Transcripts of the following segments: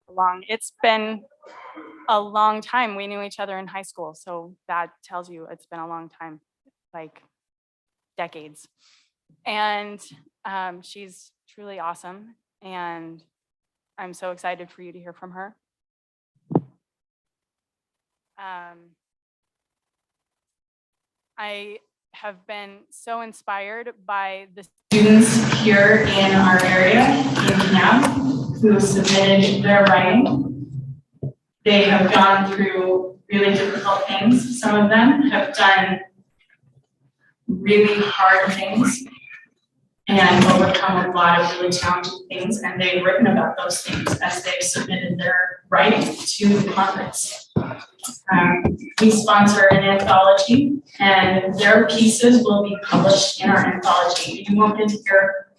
It's been a long time. We knew each other in high school, so that tells you it's been a long time, like decades. And she's truly awesome, and I'm so excited for you to hear from her. I have been so inspired by the students here in our area in CNAB who submitted their writing. They have gone through really difficult things. Some of them have done really hard things and overcome a lot of really challenging things, and they've written about those things as they've submitted their writing to the conference. We sponsor an anthology, and their pieces will be published in our anthology. You won't get to hear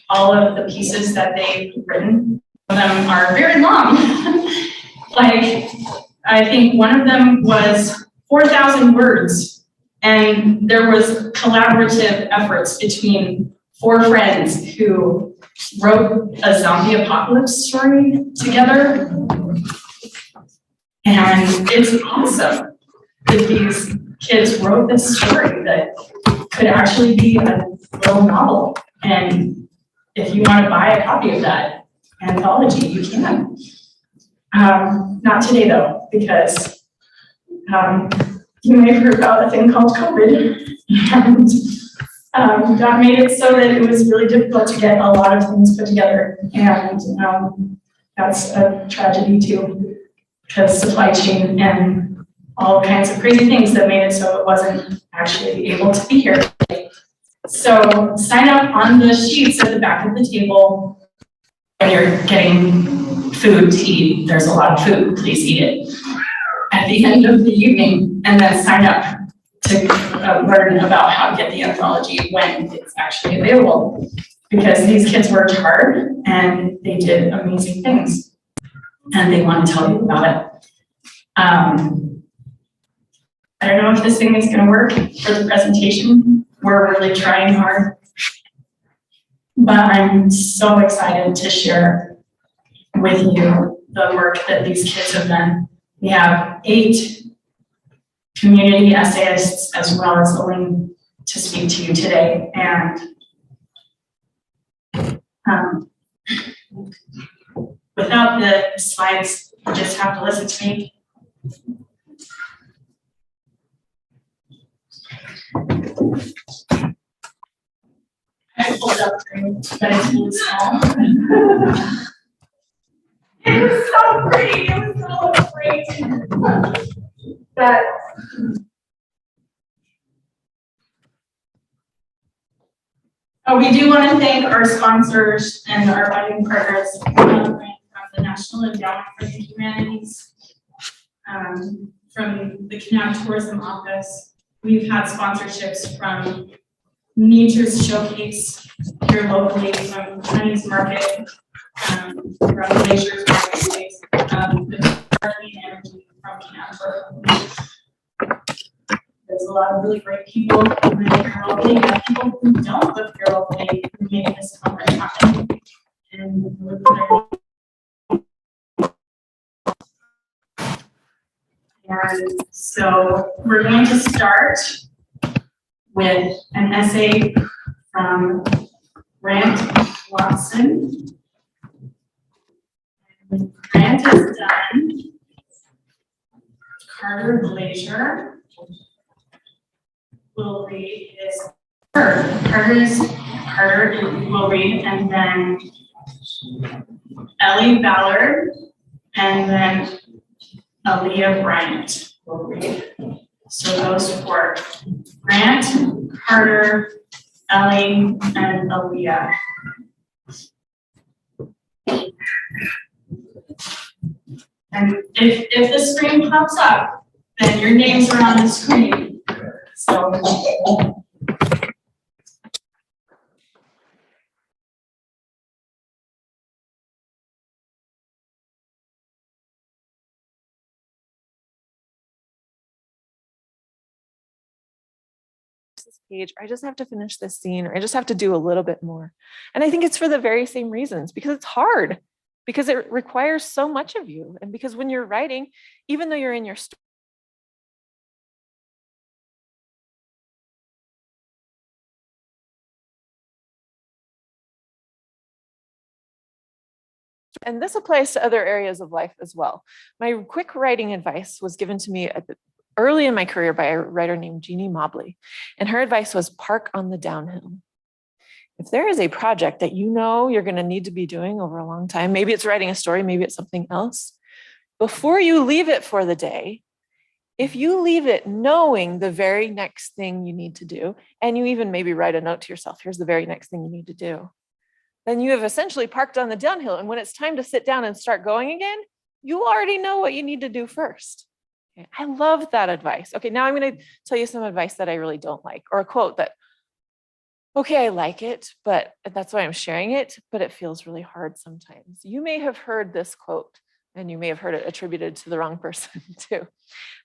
all of the pieces that they've written. Some of them are very long. Like, I think one of them was 4,000 words, and there was collaborative efforts between 4 friends who wrote a zombie apocalypse story together. And it's awesome that these kids wrote this story that could actually be a little novel. And if you want to buy a copy of that anthology, you can. Not today though, because you may have heard about a thing called COVID. And that made it so that it was really difficult to get a lot of things put together. And that's a tragedy too, because supply chain and all kinds of crazy things that made it so it wasn't actually able to be here today. So sign up on the sheets at the back of the table. When you're getting food to eat, there's a lot of food, please eat it at the end of the evening, and then sign up to learn about how to get the anthology when it's actually available. Because these kids worked hard and they did amazing things, and they want to tell you about it. I don't know if this thing is going to work for the presentation. We're really trying hard. But I'm so excited to share with you the work that these kids have done. We have 8 community essayists as well as Elaine to speak to you today. And without the slides, you just have to listen to me. I pulled up for you, but it's really small. It was so pretty. It was so great. But we do want to thank our sponsors and our funding partners from the National Endowment for the Humanities, from the CNAB Tourism Office. We've had sponsorships from Nature's Showcase here locally, from Honey's Market, from Glacier's Marketplace, the Clean Energy from CNAB. There's a lot of really great people who live here locally, and people who don't live here locally who make this conference happen. And so we're going to start with an essay from Grant Watson. Grant is done. Carter Glazier will read his Carter will read, and then Ellie Ballard, and then Aaliyah Bryant will read. So those 4: Grant, Carter, Ellie, and Aaliyah. And if the screen pops up, then your names are on the screen. So this page, or I just have to finish this scene, or I just have to do a little bit more. And I think it's for the very same reasons, because it's hard. because it requires so much of you. And because when you're writing, even though you're in your story, and this applies to other areas of life as well. My quick writing advice was given to me early in my career by a writer named Jeannie Mobley. And her advice was park on the downhill. If there is a project that you know you're going to need to be doing over a long time, maybe it's writing a story, maybe it's something else, before you leave it for the day, if you leave it knowing the very next thing you need to do, and you even maybe write a note to yourself, here's the very next thing you need to do, then you have essentially parked on the downhill. And when it's time to sit down and start going again, you already know what you need to do first. Okay, I love that advice. Okay, now I'm going to tell you some advice that I really don't like, or a quote that, okay, I like it, but that's why I'm sharing it, but it feels really hard sometimes. You may have heard this quote, and you may have heard it attributed to the wrong person too.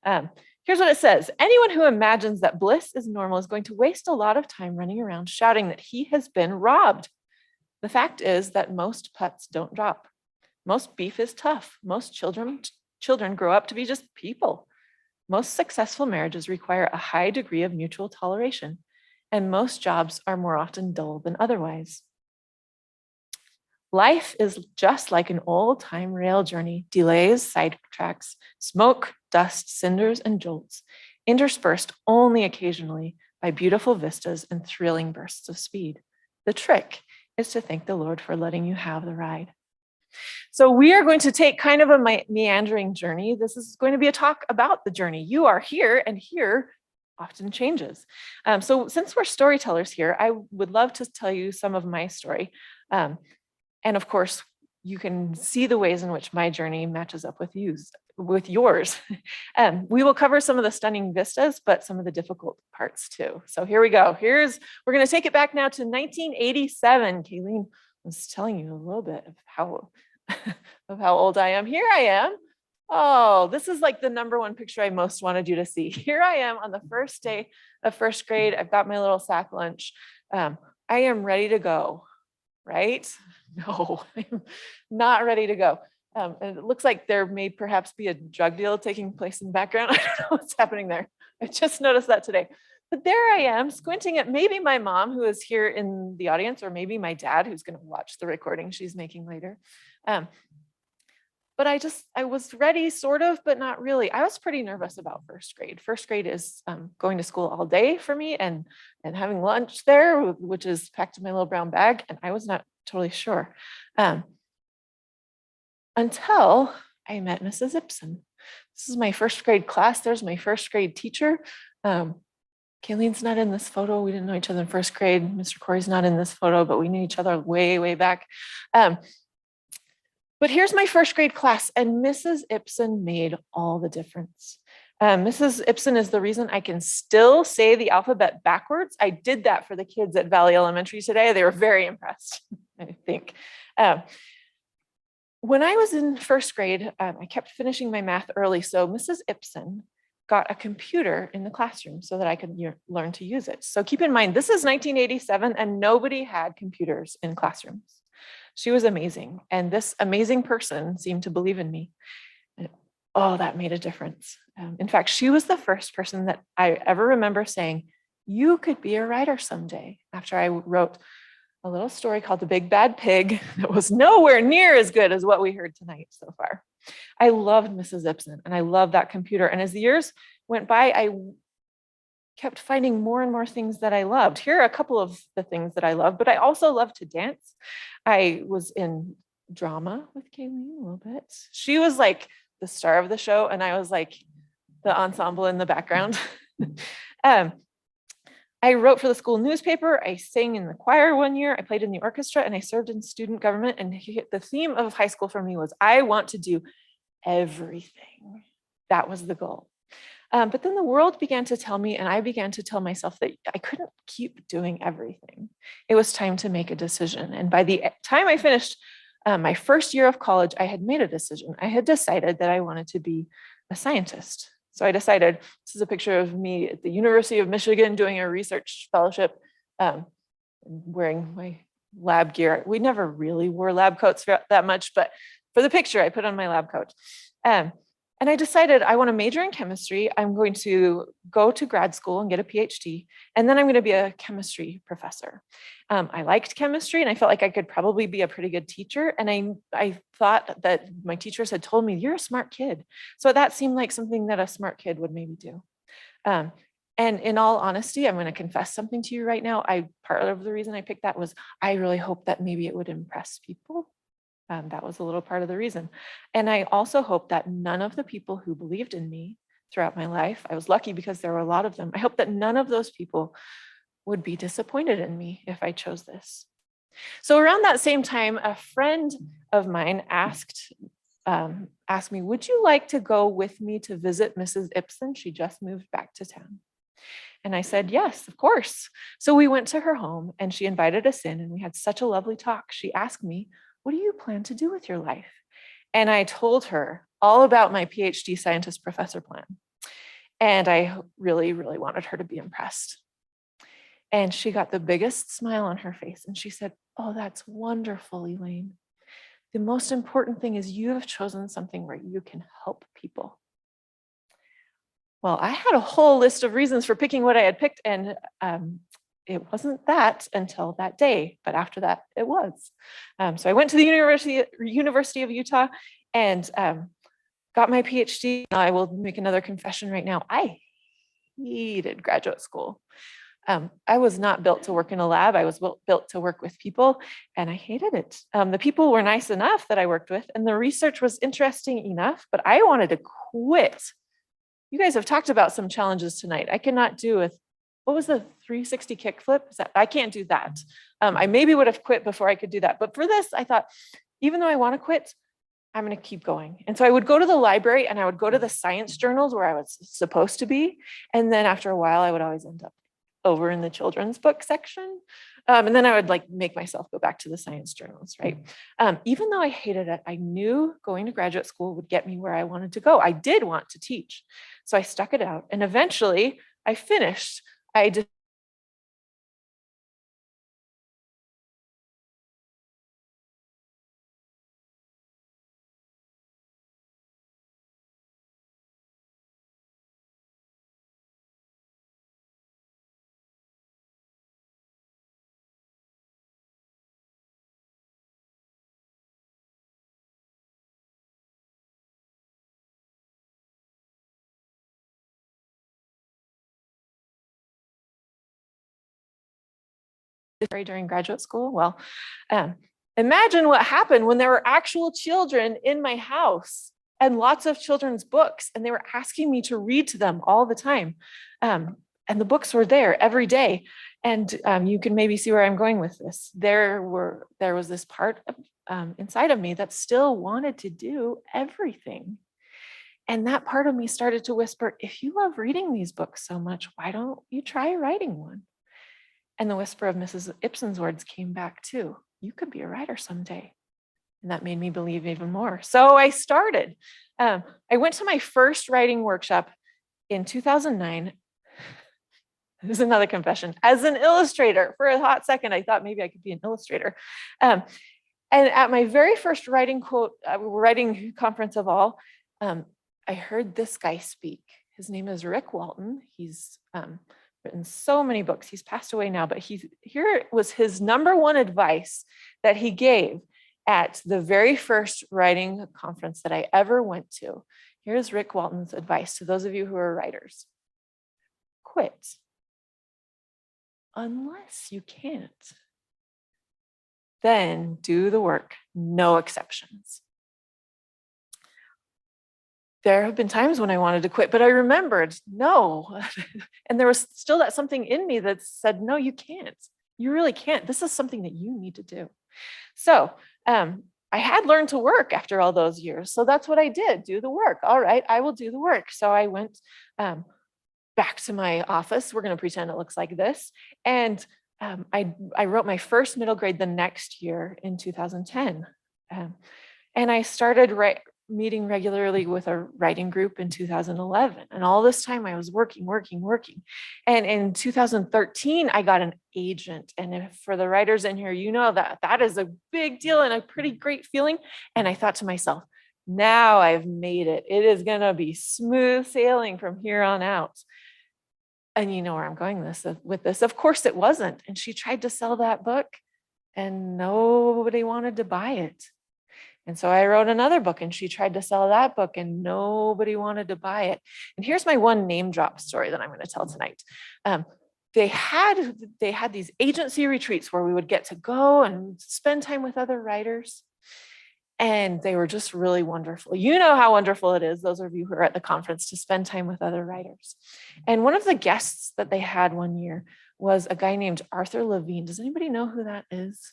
Here's what it says. Anyone who imagines that bliss is normal is going to waste a lot of time running around shouting that he has been robbed. The fact is that most putts don't drop. Most beef is tough. Most children grow up to be just people. Most successful marriages require a high degree of mutual toleration, and most jobs are more often dull than otherwise. Life is just like an old-time rail journey, delays, sidetracks, smoke, dust, cinders, and jolts, interspersed only occasionally by beautiful vistas and thrilling bursts of speed. The trick is to thank the Lord for letting you have the ride. So we are going to take kind of a meandering journey. This is going to be a talk about the journey. You are here, and here often changes. So since we're storytellers here, I would love to tell you some of my story. And of course, you can see the ways in which my journey matches up with yours. We will cover some of the stunning vistas, but some of the difficult parts too. So here we go. We're going to take it back now to 1987. Kayleen was telling you a little bit of how old I am. Here I am. Oh, this is like the number one picture I most wanted you to see. Here I am on the first day of first grade. I've got my little sack lunch. I am ready to go, right? No, I'm not ready to go. And it looks like there may perhaps be a drug deal taking place in the background. I don't know what's happening there. I just noticed that today. But there I am squinting at maybe my mom who is here in the audience, or maybe my dad who's going to watch the recording she's making later. But I was ready sort of, but not really. I was pretty nervous about first grade. First grade is going to school all day for me and having lunch there, which is packed in my little brown bag. And I was not totally sure until I met Mrs. Ibsen. This is my first grade class. There's my first grade teacher. Kayleen's not in this photo. We didn't know each other in first grade. Mr. Corey's not in this photo, but we knew each other way, way back. But here's my first grade class, and Mrs. Ibsen made all the difference. Mrs. Ibsen is the reason I can still say the alphabet backwards. I did that for the kids at Valley Elementary today. They were very impressed, I think. When I was in first grade, I kept finishing my math early, so Mrs. Ibsen got a computer in the classroom so that I could learn to use it. So keep in mind, this is 1987, and nobody had computers in classrooms. She was amazing, and this amazing person seemed to believe in me. And, oh, that made a difference. In fact, she was the first person that I ever remember saying, you could be a writer someday, after I wrote a little story called The Big Bad Pig that was nowhere near as good as what we heard tonight so far. I loved Mrs. Ibsen, and I loved that computer. And as the years went by, I kept finding more and more things that I loved. Here are a couple of the things that I love, but I also love to dance. I was in drama with Kayleen a little bit. She was like the star of the show, and I was like the ensemble in the background. I wrote for the school newspaper. I sang in the choir one year. I played in the orchestra, and I served in student government. And the theme of high school for me was, I want to do everything. That was the goal. But then the world began to tell me, and I began to tell myself that I couldn't keep doing everything. It was time to make a decision. And by the time I finished my first year of college, I had made a decision. I had decided that I wanted to be a scientist. So I decided, this is a picture of me at the University of Michigan doing a research fellowship, wearing my lab gear. We never really wore lab coats that much, but for the picture, I put on my lab coat. And I decided I want to major in chemistry. I'm going to go to grad school and get a PhD, and then I'm going to be a chemistry professor. I liked chemistry, and I felt like I could probably be a pretty good teacher. And I thought that my teachers had told me, you're a smart kid. So that seemed like something that a smart kid would maybe do. And in all honesty, I'm going to confess something to you right now. Part of the reason I picked that was I really hoped that maybe it would impress people. That was a little part of the reason. And I also hope that none of the people who believed in me throughout my life, I was lucky because there were a lot of them. I hope that none of those people would be disappointed in me if I chose this. So around that same time, a friend of mine asked me, would you like to go with me to visit Mrs. Ibsen? She just moved back to town. And I said, yes, of course. So we went to her home and she invited us in and we had such a lovely talk. She asked me, what do you plan to do with your life? And I told her all about my PhD scientist professor plan. And I really, really wanted her to be impressed. And she got the biggest smile on her face. And she said, oh, that's wonderful, Elaine. The most important thing is you have chosen something where you can help people. Well, I had a whole list of reasons for picking what I had picked, and it wasn't that until that day, but after that it was. So I went to the University of Utah and got my PhD. I will make another confession right now. I hated graduate school. I was not built to work in a lab. I was built to work with people, and I hated it. The people were nice enough that I worked with, and the research was interesting enough, but I wanted to quit. You guys have talked about some challenges tonight. I cannot do with, what was the 360 kickflip? I can't do that. I maybe would have quit before I could do that. But for this, I thought, even though I want to quit, I'm going to keep going. And so I would go to the library and I would go to the science journals where I was supposed to be. And then after a while, I would always end up over in the children's book section. And then I would make myself go back to the science journals, right? Even though I hated it, I knew going to graduate school would get me where I wanted to go. I did want to teach. So I stuck it out. And eventually I finished. I did during graduate school. Well, imagine what happened when there were actual children in my house and lots of children's books, and they were asking me to read to them all the time. And the books were there every day. And you can maybe see where I'm going with this. There was this part of, inside of me that still wanted to do everything. And that part of me started to whisper, if you love reading these books so much, why don't you try writing one? And the whisper of Mrs. Ibsen's words came back too. You could be a writer someday. And that made me believe even more. So I started. I went to my first writing workshop in 2009. This is another confession. As an illustrator, for a hot second, I thought maybe I could be an illustrator. And at my very first writing conference of all, I heard this guy speak. His name is Rick Walton. He's written so many books. He's passed away now, but here was his number one advice that he gave at the very first writing conference that I ever went to. Here's Rick Walton's advice to those of you who are writers. Quit. Unless you can't. Then do the work, no exceptions. There have been times when I wanted to quit, but I remembered, no. And there was still that something in me that said, no, you can't. You really can't. This is something that you need to do. So I had learned to work after all those years. So that's what I did, do the work. All right, I will do the work. So I went back to my office. We're going to pretend it looks like this. And I wrote my first middle grade the next year in 2010. And I started meeting regularly with a writing group in 2011. And all this time I was working. And in 2013, I got an agent. And if, for the writers in here, you know that that is a big deal and a pretty great feeling. And I thought to myself, now I've made it. It is going to be smooth sailing from here on out. And you know where I'm going with this. Of course it wasn't. And she tried to sell that book and nobody wanted to buy it. And so I wrote another book and she tried to sell that book and nobody wanted to buy it. And here's my one name drop story that I'm going to tell tonight. They had these agency retreats where we would get to go and spend time with other writers. And they were just really wonderful. You know how wonderful it is, those of you who are at the conference, to spend time with other writers. And one of the guests that they had one year was a guy named Arthur Levine. Does anybody know who that is?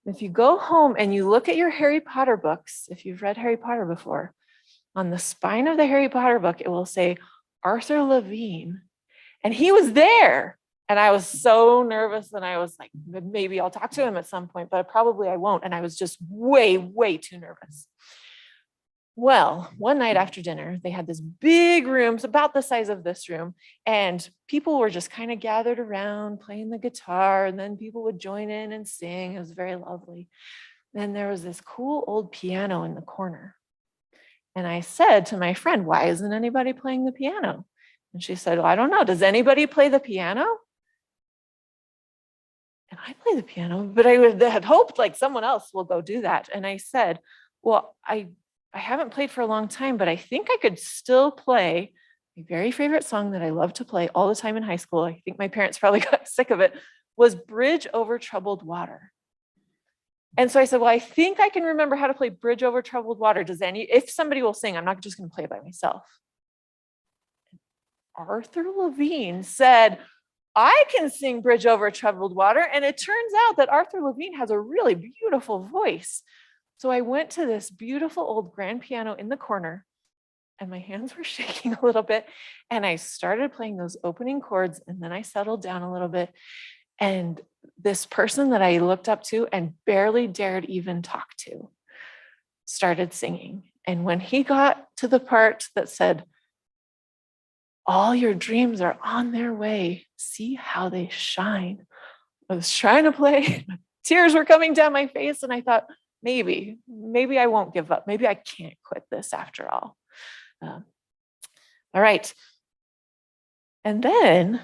If you go home and you look at your Harry Potter books, if you've read Harry Potter before, on the spine of the Harry Potter book, it will say Arthur Levine. And he was there. And I was so nervous. And I was like, maybe I'll talk to him at some point, but probably I won't. And I was just way, way too nervous. Well, one night after dinner, they had this big room, about the size of this room, and people were just kind of gathered around playing the guitar, and then people would join in and sing. It was very lovely. Then there was this cool old piano in the corner. And I said to my friend, why isn't anybody playing the piano? And she said, well, I don't know. Does anybody play the piano? And I play the piano, but I had hoped like someone else will go do that. And I said, well, I haven't played for a long time, but I think I could still play my very favorite song that I loved to play all the time in high school. I think my parents probably got sick of it, was Bridge Over Troubled Water. And so I said, well, I think I can remember how to play Bridge Over Troubled Water. If somebody will sing, I'm not just going to play it by myself. Arthur Levine said, I can sing Bridge Over Troubled Water. And it turns out that Arthur Levine has a really beautiful voice. So I went to this beautiful old grand piano in the corner and my hands were shaking a little bit. And I started playing those opening chords and then I settled down a little bit. And this person that I looked up to and barely dared even talk to started singing. And when he got to the part that said, all your dreams are on their way, see how they shine, I was trying to play, tears were coming down my face. And I thought, maybe I won't give up. Maybe I can't quit this after all. All right. And then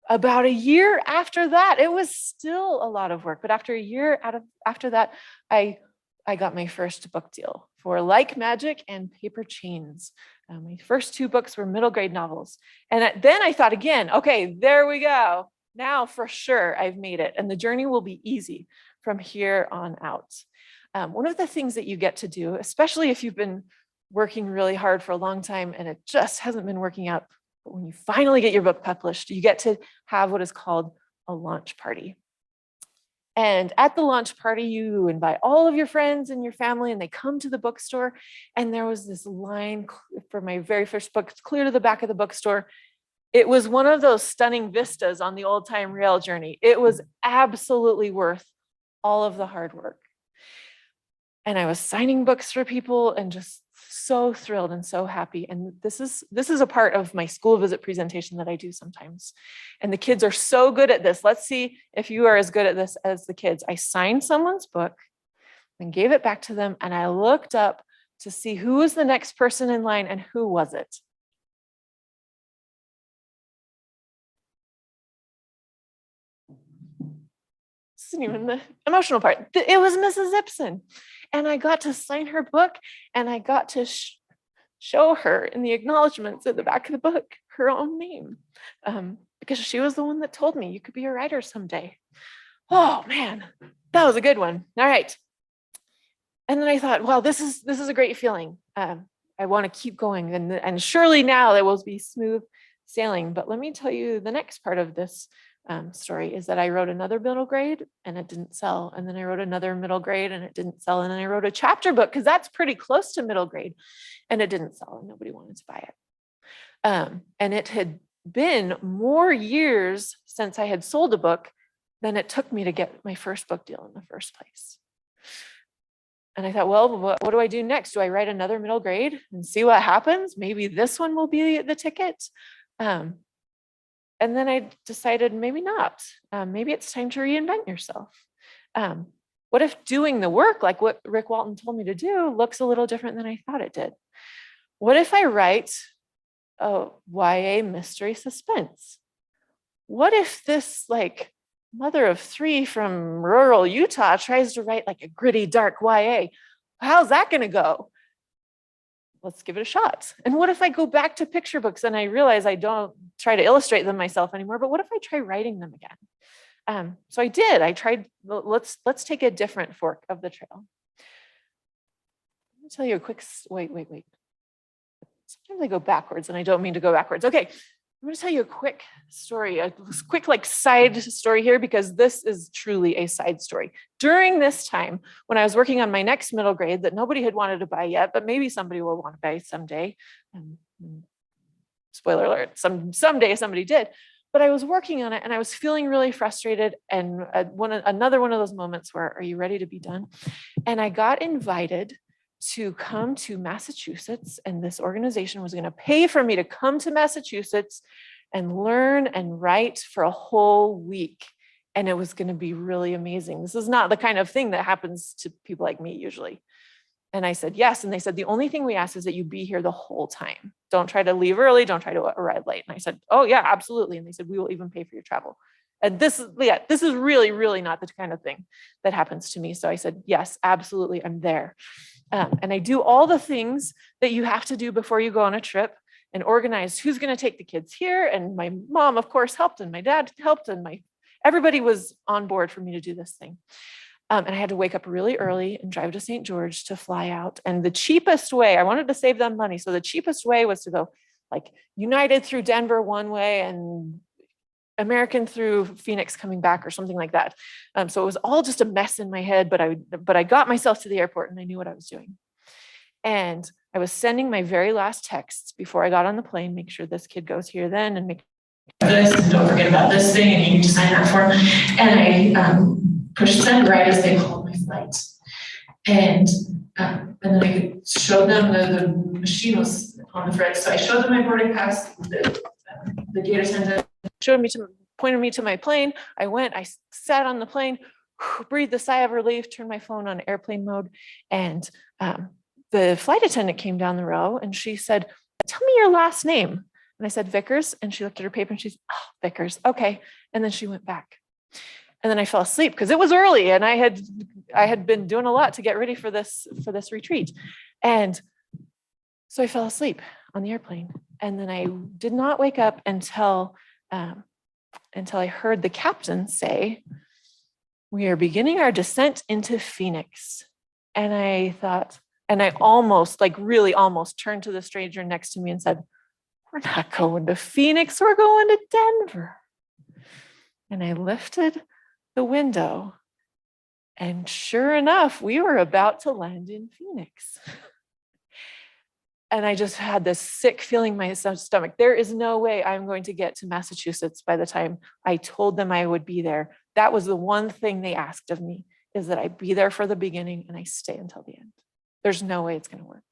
about a year after that, it was still a lot of work, but after a year after that, I got my first book deal for Like Magic and Paper Chains. My first two books were middle grade novels. And then I thought again, okay, there we go. Now for sure I've made it and the journey will be easy from here on out. One of the things that you get to do, especially if you've been working really hard for a long time and it just hasn't been working out, but when you finally get your book published, you get to have what is called a launch party. And at the launch party, you invite all of your friends and your family and they come to the bookstore. And there was this line for my very first book, clear to the back of the bookstore. It was one of those stunning vistas on the old time rail journey. It was absolutely worth all of the hard work. And I was signing books for people and just so thrilled and so happy. And this is a part of my school visit presentation that I do sometimes. And the kids are so good at this. Let's see if you are as good at this as the kids. I signed someone's book and gave it back to them. And I looked up to see who was the next person in line and who was it. This isn't even the emotional part. It was Mrs. Ibsen. And I got to sign her book and I got to show her in the acknowledgments at the back of the book, her own name. Because she was the one that told me you could be a writer someday. Oh man, that was a good one. All right. And then I thought, well, this is a great feeling. I want to keep going and surely now there will be smooth sailing. But let me tell you the next part of this story is that I wrote another middle grade and it didn't sell. And then I wrote another middle grade and it didn't sell. And then I wrote a chapter book because that's pretty close to middle grade and it didn't sell and nobody wanted to buy it. And it had been more years since I had sold a book than it took me to get my first book deal in the first place. And I thought, well, what do I do next? Do I write another middle grade and see what happens? Maybe this one will be the ticket. And then I decided maybe not. Maybe it's time to reinvent yourself. What if doing the work, like what Rick Walton told me to do, looks a little different than I thought it did? What if I write a YA mystery suspense? What if this like mother of three from rural Utah tries to write like a gritty, dark YA? How's that going to go? Let's give it a shot. And what if I go back to picture books and I realize I don't try to illustrate them myself anymore, but what if I try writing them again? So I did. I tried, let's take a different fork of the trail. Let me tell you a quick, wait. Sometimes I go backwards and I don't mean to go backwards. Okay, I'm going to tell you a quick story, a quick like side story here, because this is truly a side story. During this time, when I was working on my next middle grade that nobody had wanted to buy yet, but maybe somebody will want to buy someday. Spoiler alert, someday somebody did. But I was working on it and I was feeling really frustrated. And another one of those moments where, are you ready to be done? And I got invited to come to Massachusetts, and this organization was going to pay for me to come to Massachusetts and learn and write for a whole week. And it was going to be really amazing. This is not the kind of thing that happens to people like me usually. And I said, yes. And they said, the only thing we ask is that you be here the whole time. Don't try to leave early. Don't try to arrive late. And I said, oh yeah, absolutely. And they said, we will even pay for your travel. And this is really, really not the kind of thing that happens to me. So I said, yes, absolutely. I'm there. And I do all the things that you have to do before you go on a trip and organize who's going to take the kids here. And my mom, of course, helped, and my dad helped, and everybody was on board for me to do this thing. And I had to wake up really early and drive to St. George to fly out. And the cheapest way, I wanted to save them money. So the cheapest way was to go like United through Denver one way and American through Phoenix coming back or something like that. So it was all just a mess in my head, but I got myself to the airport and I knew what I was doing. And I was sending my very last texts before I got on the plane, make sure this kid goes here then, and make this, and don't forget about this thing, and you need to sign that form. And I pushed send right as they called my flight. And then I showed them the machine was on the fridge. So I showed them my boarding pass, the gate attendant pointed me to my plane. I went, I sat on the plane, breathed a sigh of relief, turned my phone on airplane mode. And the flight attendant came down the row and she said, tell me your last name. And I said, Vickers. And she looked at her paper and she said, oh, Vickers. Okay. And then she went back. And then I fell asleep because it was early and I had been doing a lot to get ready for this retreat. And so I fell asleep on the airplane. And then I did not wake up until I heard the captain say, we are beginning our descent into Phoenix. And I thought, and I almost, like really almost turned to the stranger next to me and said, we're not going to Phoenix, we're going to Denver. And I lifted the window and sure enough, we were about to land in Phoenix. And I just had this sick feeling in my stomach. There is no way I'm going to get to Massachusetts by the time I told them I would be there. That was the one thing they asked of me, is that I be there for the beginning and I stay until the end. There's no way it's going to work.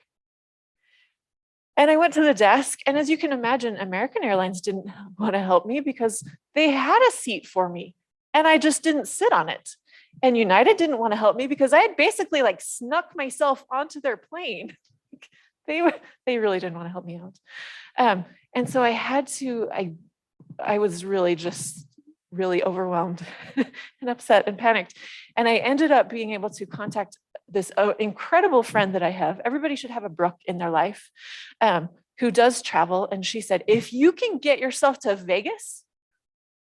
And I went to the desk, and as you can imagine, American Airlines didn't want to help me because they had a seat for me and I just didn't sit on it. And United didn't want to help me because I had basically like snuck myself onto their plane. They really didn't want to help me out. And so I had to, I was really overwhelmed and upset and panicked. And I ended up being able to contact this incredible friend that I have. Everybody should have a Brooke in their life who does travel. And she said, if you can get yourself to Vegas,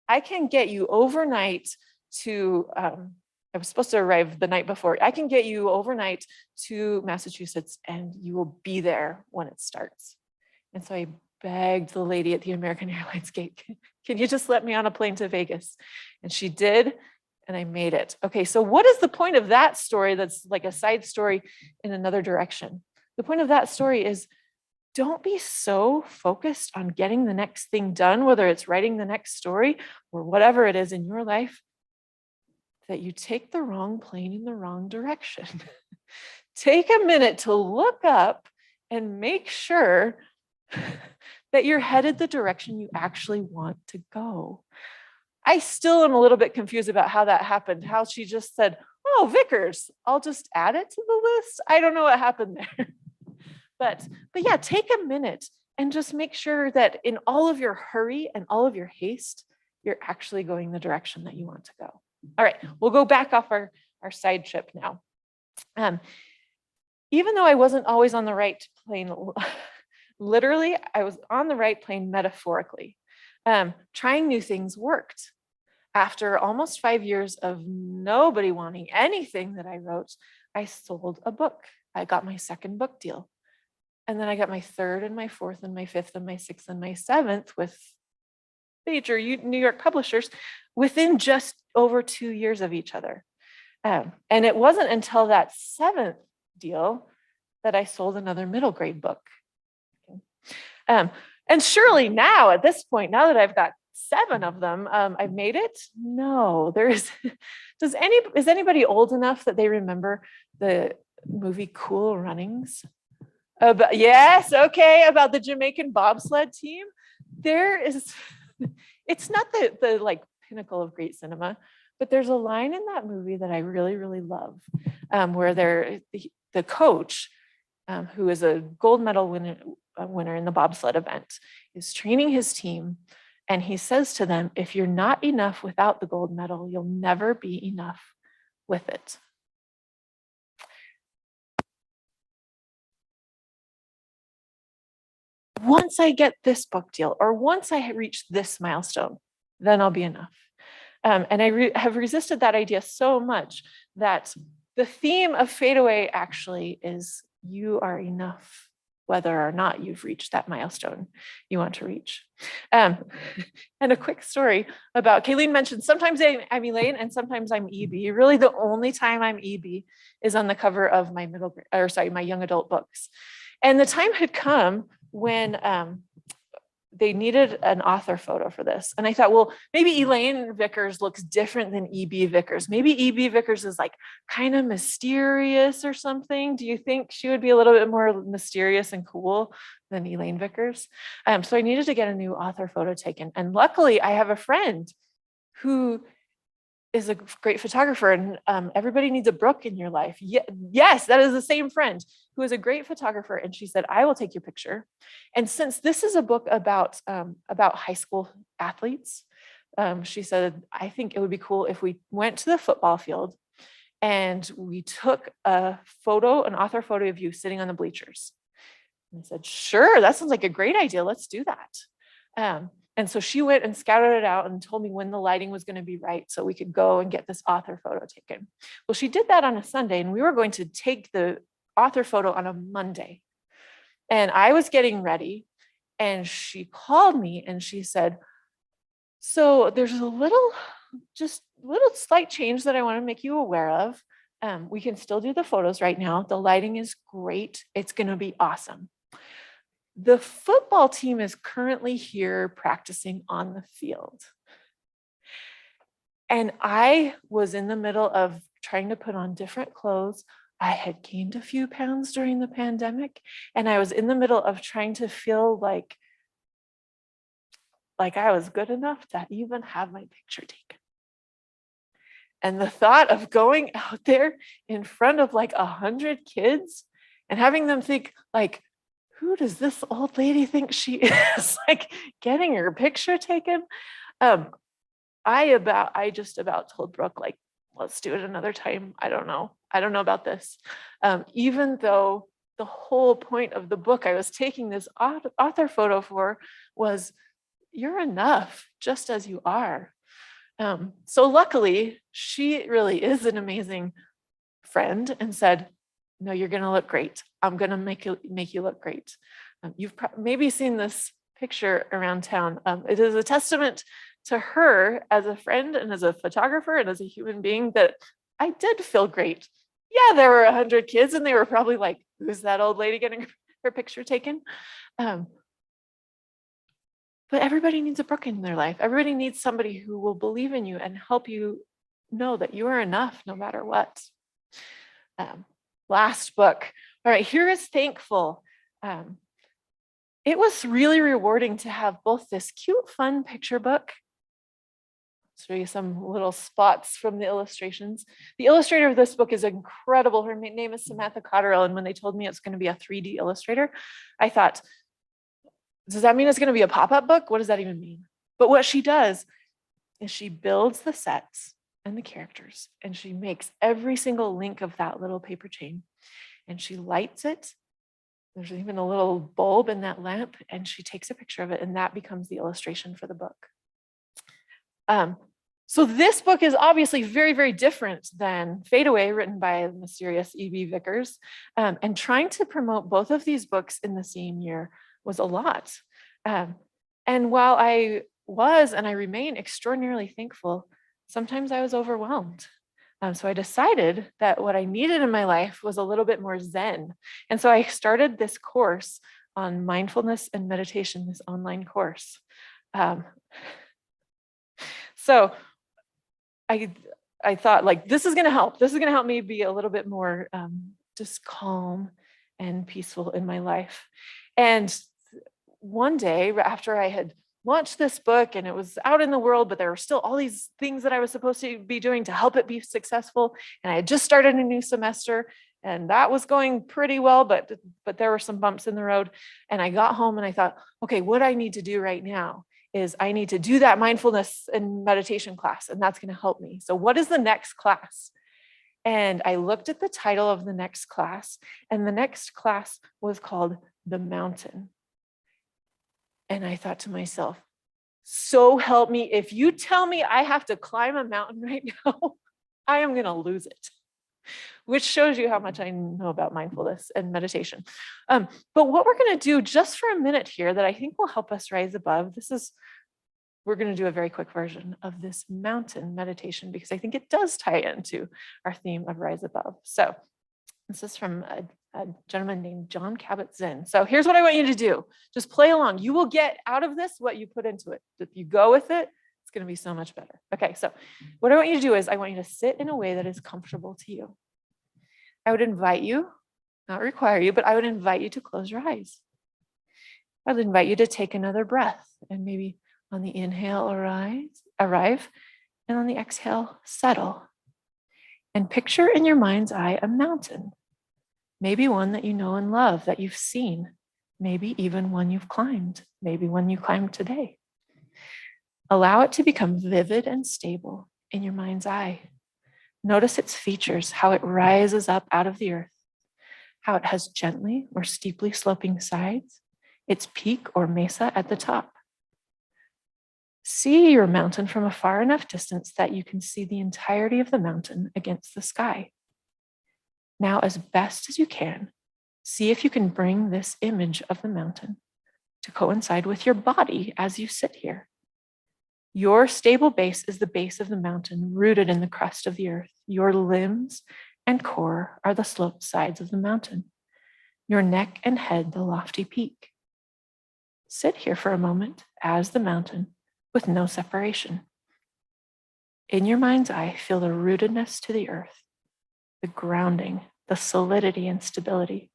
I can get you overnight to, I was supposed to arrive the night before. I can get you overnight to Massachusetts and you will be there when it starts. And so I begged the lady at the American Airlines gate, can you just let me on a plane to Vegas? And she did, and I made it. Okay, so what is the point of that story that's like a side story in another direction? The point of that story is don't be so focused on getting the next thing done, whether it's writing the next story or whatever it is in your life, that you take the wrong plane in the wrong direction. take a minute to look up and make sure that you're headed the direction you actually want to go. I still am a little bit confused about how that happened, how she just said, oh, Vickers, I'll just add it to the list. I don't know what happened there. But yeah, take a minute and just make sure that in all of your hurry and all of your haste, you're actually going the direction that you want to go. All right, we'll go back off our side trip now. Even though I wasn't always on the right plane, literally, I was on the right plane metaphorically. Trying new things worked. After almost 5 years of nobody wanting anything that I wrote, I sold a book. I got my second book deal. And then I got my third and my fourth and my fifth and my sixth and my seventh with major New York publishers within just over 2 years of each other. And it wasn't until that seventh deal that I sold another middle grade book. And surely now at this point, now that I've got 7 of them, I've made it? No, is anybody old enough that they remember the movie Cool Runnings? Yes, okay, about the Jamaican bobsled team. It's not the like pinnacle of great cinema, but there's a line in that movie that I really, really love, where the coach, who is a gold medal winner in the bobsled event, is training his team. And he says to them, if you're not enough without the gold medal, you'll never be enough with it. Once I get this book deal, or once I reach this milestone, then I'll be enough. And I have resisted that idea so much that the theme of Fade Away actually is you are enough, whether or not you've reached that milestone you want to reach. And a quick story about, Kayleen mentioned, sometimes I'm Elaine and sometimes I'm EB. Really the only time I'm EB is on the cover of my my young adult books. And the time had come when they needed an author photo for this. And I thought, well, maybe Elaine Vickers looks different than EB Vickers. Maybe EB Vickers is like kind of mysterious or something. Do you think she would be a little bit more mysterious and cool than Elaine Vickers? So I needed to get a new author photo taken. And luckily I have a friend who is a great photographer, and everybody needs a Brooke in your life. Yes, that is the same friend who is a great photographer. And she said, I will take your picture. And since this is a book about high school athletes, she said, I think it would be cool if we went to the football field and we took an author photo of you sitting on the bleachers. And I said, sure, that sounds like a great idea. Let's do that. And so she went and scouted it out and told me when the lighting was going to be right so we could go and get this author photo taken. Well, she did that on a Sunday, and we were going to take the author photo on a Monday. And I was getting ready, and she called me and she said, so there's a little slight change that I want to make you aware of. We can still do the photos right now. The lighting is great. It's going to be awesome. The football team is currently here practicing on the field. And I was in the middle of trying to put on different clothes. I had gained a few pounds during the pandemic, and I was in the middle of trying to feel like I was good enough to even have my picture taken. And the thought of going out there in front of like 100 kids and having them think like, who does this old lady think she is? Like getting her picture taken. I just about told Brooke, like, let's do it another time. I don't know about this. Even though the whole point of the book I was taking this author photo for was you're enough just as you are. So luckily she really is an amazing friend and said, no, you're going to look great. I'm going to make you look great. You've maybe seen this picture around town. It is a testament to her as a friend and as a photographer and as a human being that I did feel great. Yeah, there were 100 kids and they were probably like, who's that old lady getting her picture taken? But everybody needs a Brooke in their life. Everybody needs somebody who will believe in you and help you know that you are enough no matter what. last book. All right, here is Thankful. It was really rewarding to have both this cute, fun picture book. Show you some little spots from the illustrations. The illustrator of this book is incredible. Her name is Samantha Cotterill, and when they told me it's going to be a 3D illustrator, I thought, does that mean it's going to be a pop-up book? What does that even mean? But what she does is she builds the sets and the characters, and she makes every single link of that little paper chain, and she lights it. There's even a little bulb in that lamp, and she takes a picture of it, and that becomes the illustration for the book. So this book is obviously very, very different than Fade Away, written by the mysterious E.B. Vickers. And trying to promote both of these books in the same year was a lot. And while I was and I remain extraordinarily thankful, sometimes I was overwhelmed. So I decided that what I needed in my life was a little bit more Zen. And so I started this course on mindfulness and meditation, this online course. So I thought, like, this is going to help. This is going to help me be a little bit more just calm and peaceful in my life. And one day after I had launched this book and it was out in the world, but there were still all these things that I was supposed to be doing to help it be successful. And I had just started a new semester and that was going pretty well, but there were some bumps in the road. And I got home and I thought, okay, what I need to do right now is I need to do that mindfulness and meditation class, and that's going to help me. So what is the next class? And I looked at the title of the next class, and the next class was called The Mountain. And I thought to myself, so help me, if you tell me I have to climb a mountain right now, I am going to lose it. Which shows you how much I know about mindfulness and meditation. But what we're going to do just for a minute here that I think will help us rise above, we're going to do a very quick version of this mountain meditation because I think it does tie into our theme of rise above. So this is from a gentleman named John Kabat-Zinn. So here's what I want you to do. Just play along. You will get out of this what you put into it. If you go with it, it's going to be so much better. Okay, so what I want you to do is I want you to sit in a way that is comfortable to you. I would invite you, not require you, but I would invite you to close your eyes. I would invite you to take another breath and maybe on the inhale arrive, and on the exhale settle. And picture in your mind's eye a mountain, maybe one that you know and love, that you've seen, maybe even one you've climbed, maybe one you climbed today. Allow it to become vivid and stable in your mind's eye. Notice its features, how it rises up out of the earth, how it has gently or steeply sloping sides, its peak or mesa at the top. See your mountain from a far enough distance that you can see the entirety of the mountain against the sky. Now, as best as you can, see if you can bring this image of the mountain to coincide with your body as you sit here. Your stable base is the base of the mountain, rooted in the crust of the earth. Your limbs and core are the sloped sides of the mountain. Your neck and head, the lofty peak. Sit here for a moment as the mountain with no separation. In your mind's eye, feel the rootedness to the earth, the grounding, the solidity and stability.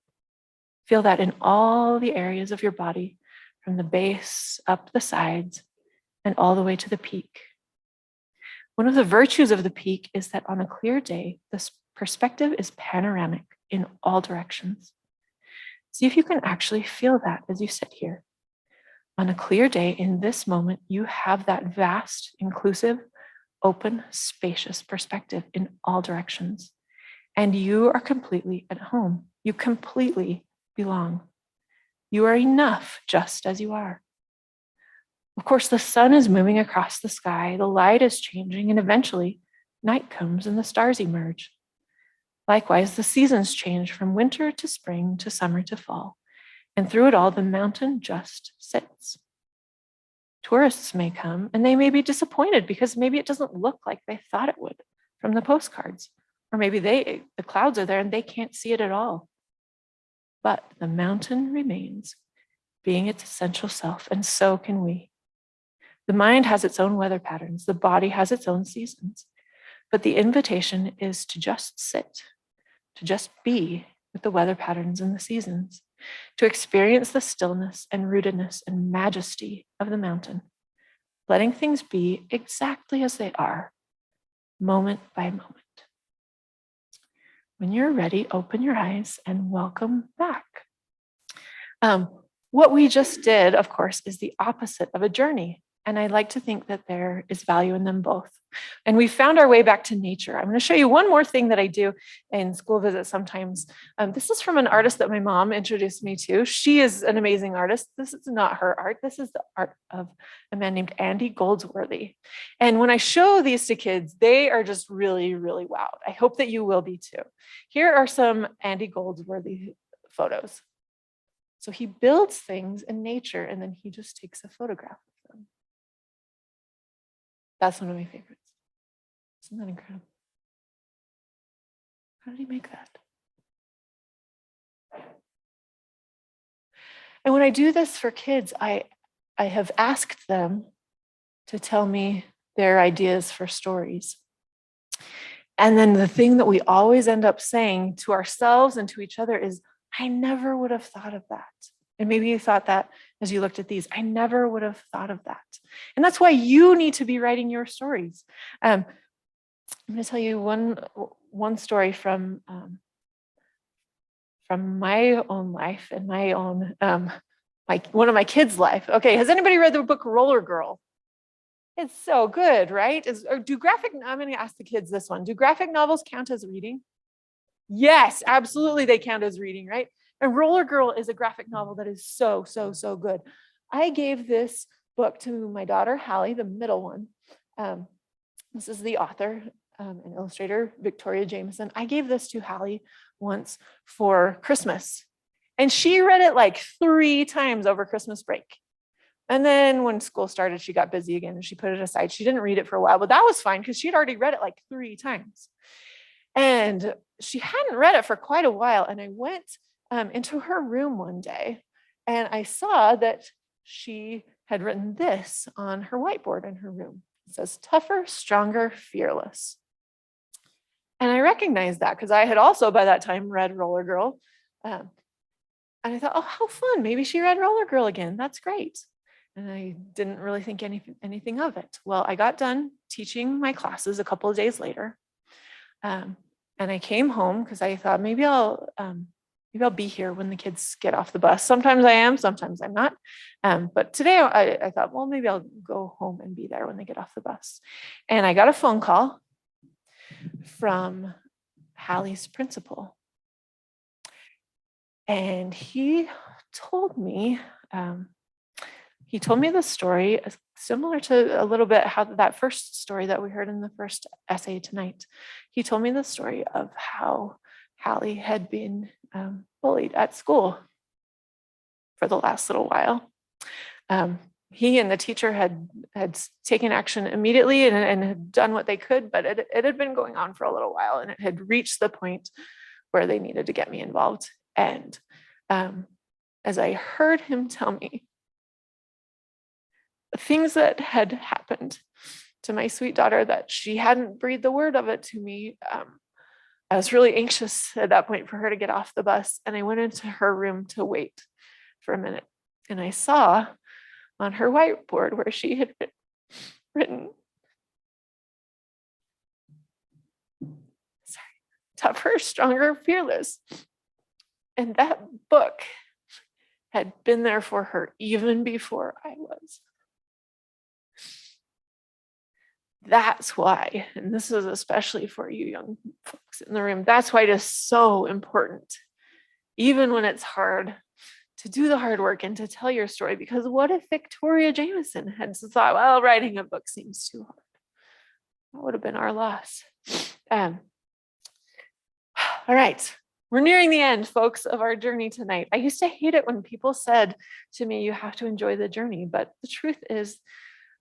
Feel that in all the areas of your body, from the base up the sides, and all the way to the peak. One of the virtues of the peak is that on a clear day, this perspective is panoramic in all directions. See if you can actually feel that as you sit here. On a clear day, in this moment, you have that vast, inclusive, open, spacious perspective in all directions. And you are completely at home. You completely belong. You are enough just as you are. Of course, the sun is moving across the sky, the light is changing, and eventually night comes and the stars emerge. Likewise, the seasons change from winter to spring to summer to fall, and through it all, the mountain just sits. Tourists may come and they may be disappointed because maybe it doesn't look like they thought it would from the postcards, or maybe the clouds are there and they can't see it at all. But the mountain remains, being its essential self, and so can we. The mind has its own weather patterns, the body has its own seasons, but the invitation is to just sit, to just be with the weather patterns and the seasons, to experience the stillness and rootedness and majesty of the mountain, letting things be exactly as they are, moment by moment. When you're ready, open your eyes and welcome back. What we just did, of course, is the opposite of a journey. And I like to think that there is value in them both. And we found our way back to nature. I'm going to show you one more thing that I do in school visits sometimes. This is from an artist that my mom introduced me to. She is an amazing artist. This is not her art. This is the art of a man named Andy Goldsworthy. And when I show these to kids, they are just really, really wowed. I hope that you will be too. Here are some Andy Goldsworthy photos. So he builds things in nature and then he just takes a photograph of them. That's one of my favorites. Isn't that incredible? How did he make that? And when I do this for kids, I have asked them to tell me their ideas for stories. And then the thing that we always end up saying to ourselves and to each other is, I never would have thought of that. And maybe you thought that as you looked at these, I never would have thought of that. And that's why you need to be writing your stories. I'm going to tell you one story from my own life and my own, one of my kids' life. Okay, has anybody read the book Roller Girl? It's so good, right? I'm going to ask the kids this one. Do graphic novels count as reading? Yes, absolutely they count as reading, right? And Roller Girl is a graphic novel that is so, so, so good. I gave this book to my daughter, Hallie, the middle one. This is the author and illustrator, Victoria Jameson. I gave this to Hallie once for Christmas. And she read it like 3 times over Christmas break. And then when school started, she got busy again and she put it aside. She didn't read it for a while, but that was fine because she'd already read it like 3 times. And she hadn't read it for quite a while. And I went into her room one day and I saw that she had written this on her whiteboard in her room. It says, tougher, stronger, fearless. And I recognized that because I had also by that time read Roller Girl. And I thought, oh, how fun. Maybe she read Roller Girl again. That's great. And I didn't really think anything of it. Well, I got done teaching my classes a couple of days later. And I came home because I thought maybe I'll be here when the kids get off the bus. Sometimes I am, sometimes I'm not. But today I thought, well, maybe I'll go home and be there when they get off the bus. And I got a phone call from Hallie's principal. And he told me the story similar to a little bit how that first story that we heard in the first essay tonight. He told me the story of how Hallie had been bullied at school for the last little while. He and the teacher had taken action immediately and had done what they could, but it had been going on for a little while and it had reached the point where they needed to get me involved. And as I heard him tell me the things that had happened to my sweet daughter, that she hadn't breathed a word of it to me, I was really anxious at that point for her to get off the bus. And I went into her room to wait for a minute. And I saw on her whiteboard where she had written, tougher, stronger, fearless. And that book had been there for her even before I was. That's why, and this is especially for you young folks in the room, that's why it is so important, even when it's hard, to do the hard work and to tell your story. Because what if Victoria Jameson had thought, well, writing a book seems too hard? That would have been our loss. All right. We're nearing the end, folks, of our journey tonight. I used to hate it when people said to me, you have to enjoy the journey. But the truth is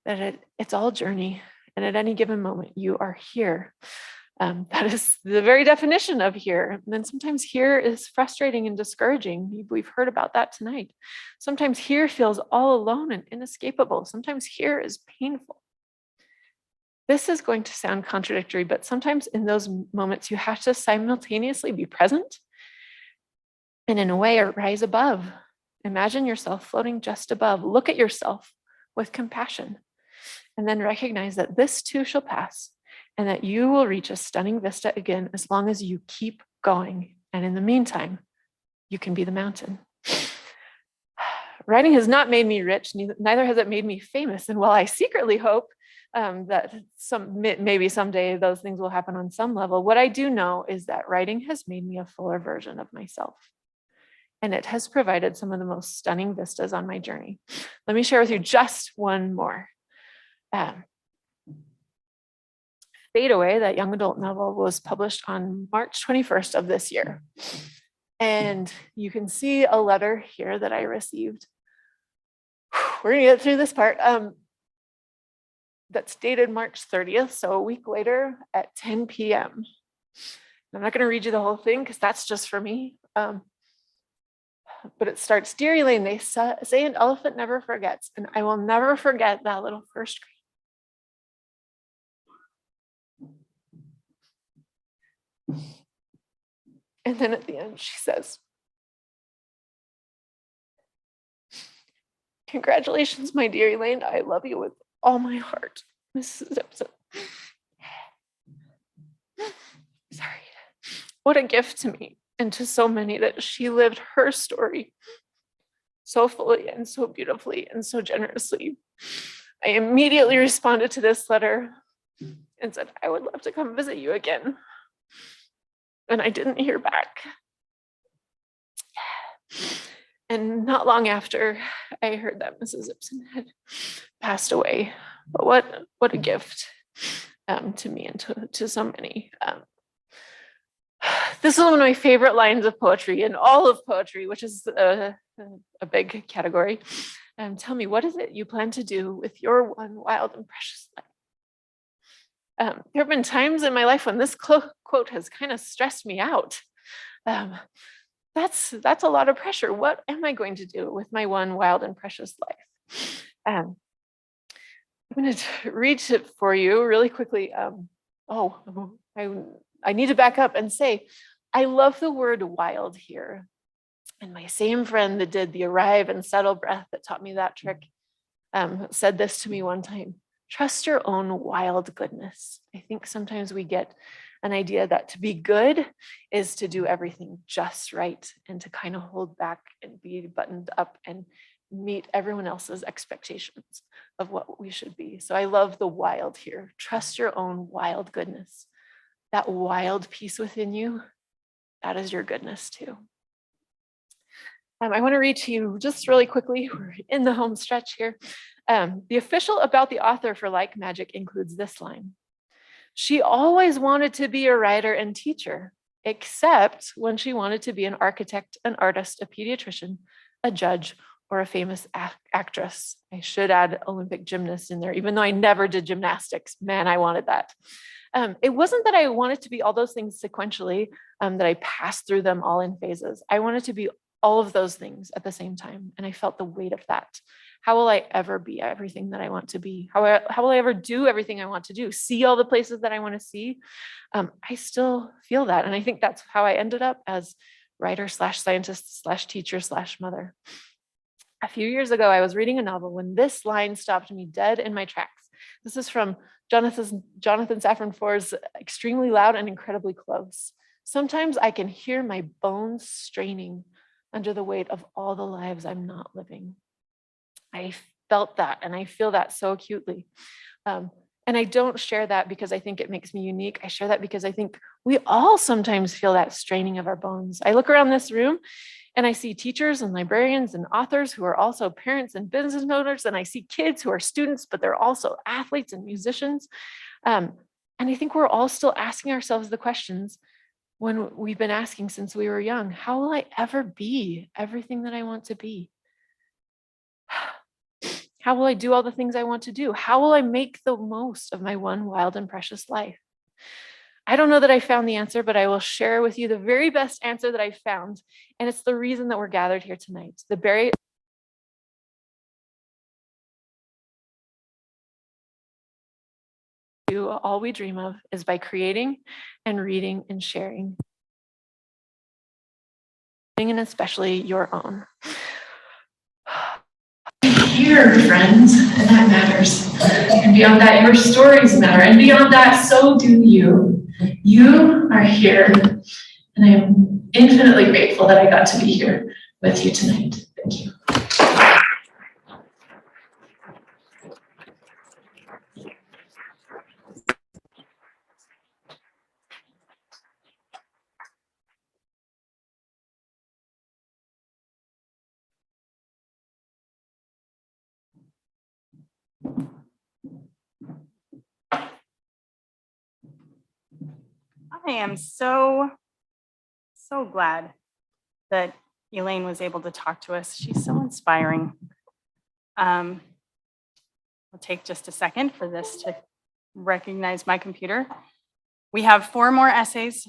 that it's all journey. And at any given moment, you are here. That is the very definition of here. And then sometimes here is frustrating and discouraging. We've heard about that tonight. Sometimes here feels all alone and inescapable. Sometimes here is painful. This is going to sound contradictory, but sometimes in those moments, you have to simultaneously be present and in a way rise above. Imagine yourself floating just above. Look at yourself with compassion, and then recognize that this too shall pass and that you will reach a stunning vista again as long as you keep going. And in the meantime, you can be the mountain. Writing has not made me rich, neither has it made me famous. And while I secretly hope that maybe someday those things will happen on some level, what I do know is that writing has made me a fuller version of myself. And it has provided some of the most stunning vistas on my journey. Let me share with you just one more. Fade Away, that young adult novel, was published on March 21st of this year. And you can see a letter here that I received. We're gonna get through this part. That's dated March 30th, so a week later at 10 p.m. I'm not gonna read you the whole thing because that's just for me. But it starts, "Dear Elaine, they say an elephant never forgets, and I will never forget that little first grade." And then at the end, she says, "Congratulations, my dear Elaine. I love you with all my heart, Mrs. Simpson." Sorry. What a gift to me and to so many that she lived her story so fully and so beautifully and so generously. I immediately responded to this letter and said, "I would love to come visit you again." And I didn't hear back. And not long after, I heard that Mrs. Simpson had passed away. But what a gift to me and to so many. This is one of my favorite lines of poetry in all of poetry, which is a big category. Tell me, what is it you plan to do with your one wild and precious life? There have been times in my life when this quote has kind of stressed me out. That's a lot of pressure. What am I going to do with my one wild and precious life? I'm going to read it for you really quickly. I need to back up and say, I love the word wild here. And my same friend that did the arrive and settle breath that taught me that trick said this to me one time: trust your own wild goodness. I think sometimes we get an idea that to be good is to do everything just right and to kind of hold back and be buttoned up and meet everyone else's expectations of what we should be. So I love the wild here. Trust your own wild goodness. That wild piece within you, that is your goodness too. I want to read to you just really quickly, we're in the home stretch here. The official about the author for Like Magic includes this line: she always wanted to be a writer and teacher, except when she wanted to be an architect, an artist, a pediatrician, a judge, or a famous actress. I should add Olympic gymnast in there, even though I never did gymnastics. Man, I wanted that. It wasn't that I wanted to be all those things sequentially, that I passed through them all in phases. I wanted to be all of those things at the same time. And I felt the weight of that. How will I ever be everything that I want to be? How will I ever do everything I want to do? See all the places that I want to see? I still feel that. And I think that's how I ended up as writer / scientist / teacher / mother. A few years ago, I was reading a novel when this line stopped me dead in my tracks. This is from Jonathan Safran Foer's Extremely Loud and Incredibly Close. Sometimes I can hear my bones straining under the weight of all the lives I'm not living. I felt that, and I feel that so acutely. And I don't share that because I think it makes me unique. I share that because I think we all sometimes feel that straining of our bones. I look around this room and I see teachers and librarians and authors who are also parents and business owners. And I see kids who are students, but they're also athletes and musicians. And I think we're all still asking ourselves the questions when we've been asking since we were young: how will I ever be everything that I want to be? How will I do all the things I want to do? How will I make the most of my one wild and precious life? I don't know that I found the answer, but I will share with you the very best answer that I found. And it's the reason that we're gathered here tonight. do all we dream of is by creating and reading and sharing, and especially your own. Here, friends, and that matters. And beyond that, your stories matter. And beyond that, so do you. You are here, and I am infinitely grateful that I got to be here with you tonight. Thank you. I am so glad that Elaine was able to talk to us. She's so inspiring. I'll take just a second for this to recognize my computer. We have 4 more essays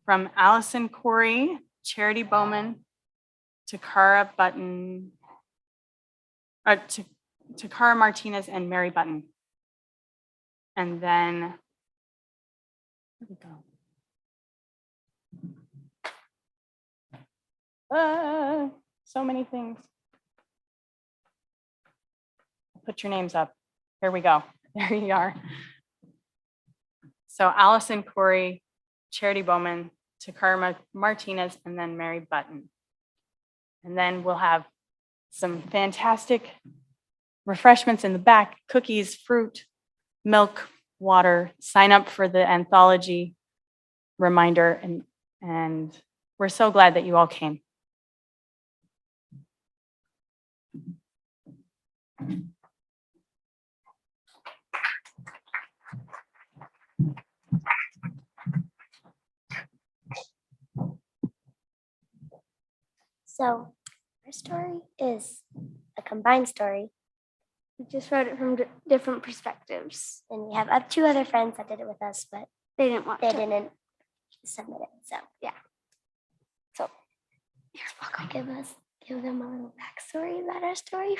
from Allison Corey, Charity Bowman, Takara Martinez, and Mary Button. And then, where'd we go? So many things. Put your names up. Here we go. There you are. So Allison Corey, Charity Bowman, Takara Martinez, and then Mary Button. And then we'll have some fantastic refreshments in the back, cookies, fruit, milk, water. Sign up for the anthology reminder, and we're so glad that you all came. So our story is a combined story. We just wrote it from different perspectives. And we have 2 other friends that did it with us, but they didn't submit it. So yeah. So you're welcome. Give them a little backstory about our story.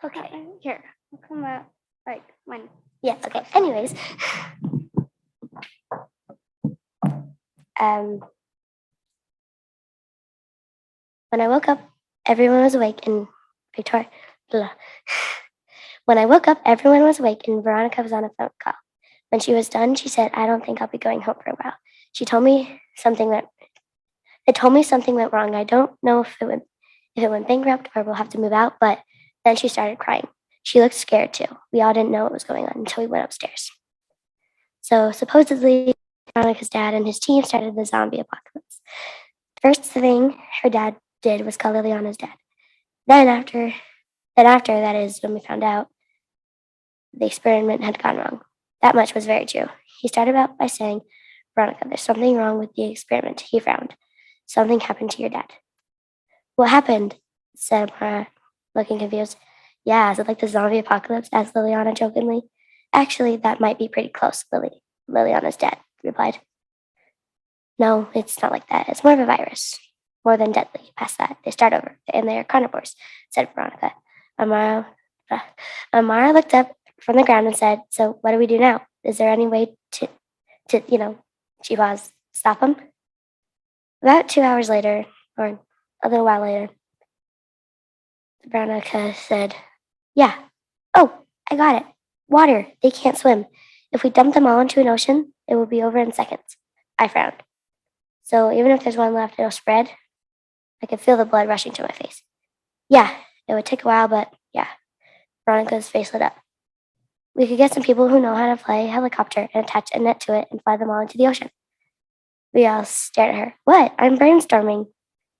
Okay. Here. I'll come out like when. Yeah, okay. Anyways. When I woke up, everyone was awake and When I woke up, everyone was awake and Veronica was on a phone call. When she was done, she said, "I don't think I'll be going home for a while." She told me something went wrong. I don't know if it went bankrupt or we'll have to move out, but then she started crying. She looked scared too. We all didn't know what was going on until we went upstairs. So supposedly, Veronica's dad and his team started the zombie apocalypse. First thing her dad did was call Liliana's dad. Then after that is when we found out the experiment had gone wrong. That much was very true. He started out by saying, "Veronica, there's something wrong with the experiment he found. Something happened to your dad." "What happened?" said Mara, looking confused. "Yeah, is it like the zombie apocalypse?" asked Liliana jokingly. "Actually, that might be pretty close," Liliana's dad replied. "No, it's not like that. It's more of a virus. More than deadly. Past that, they start over, and they are carnivores," said Veronica. Amara looked up from the ground and said, "So what do we do now? Is there any way to she paused, "stop them?" About 2 hours later, or a little while later, Veronica said, "Yeah. Oh, I got it. Water. They can't swim. If we dump them all into an ocean, it will be over in seconds." I frowned. "So even if there's one left, it'll spread?" I could feel the blood rushing to my face. "Yeah, it would take a while, but yeah." Veronica's face lit up. "We could get some people who know how to fly a helicopter and attach a net to it and fly them all into the ocean." We all stared at her. "What? I'm brainstorming."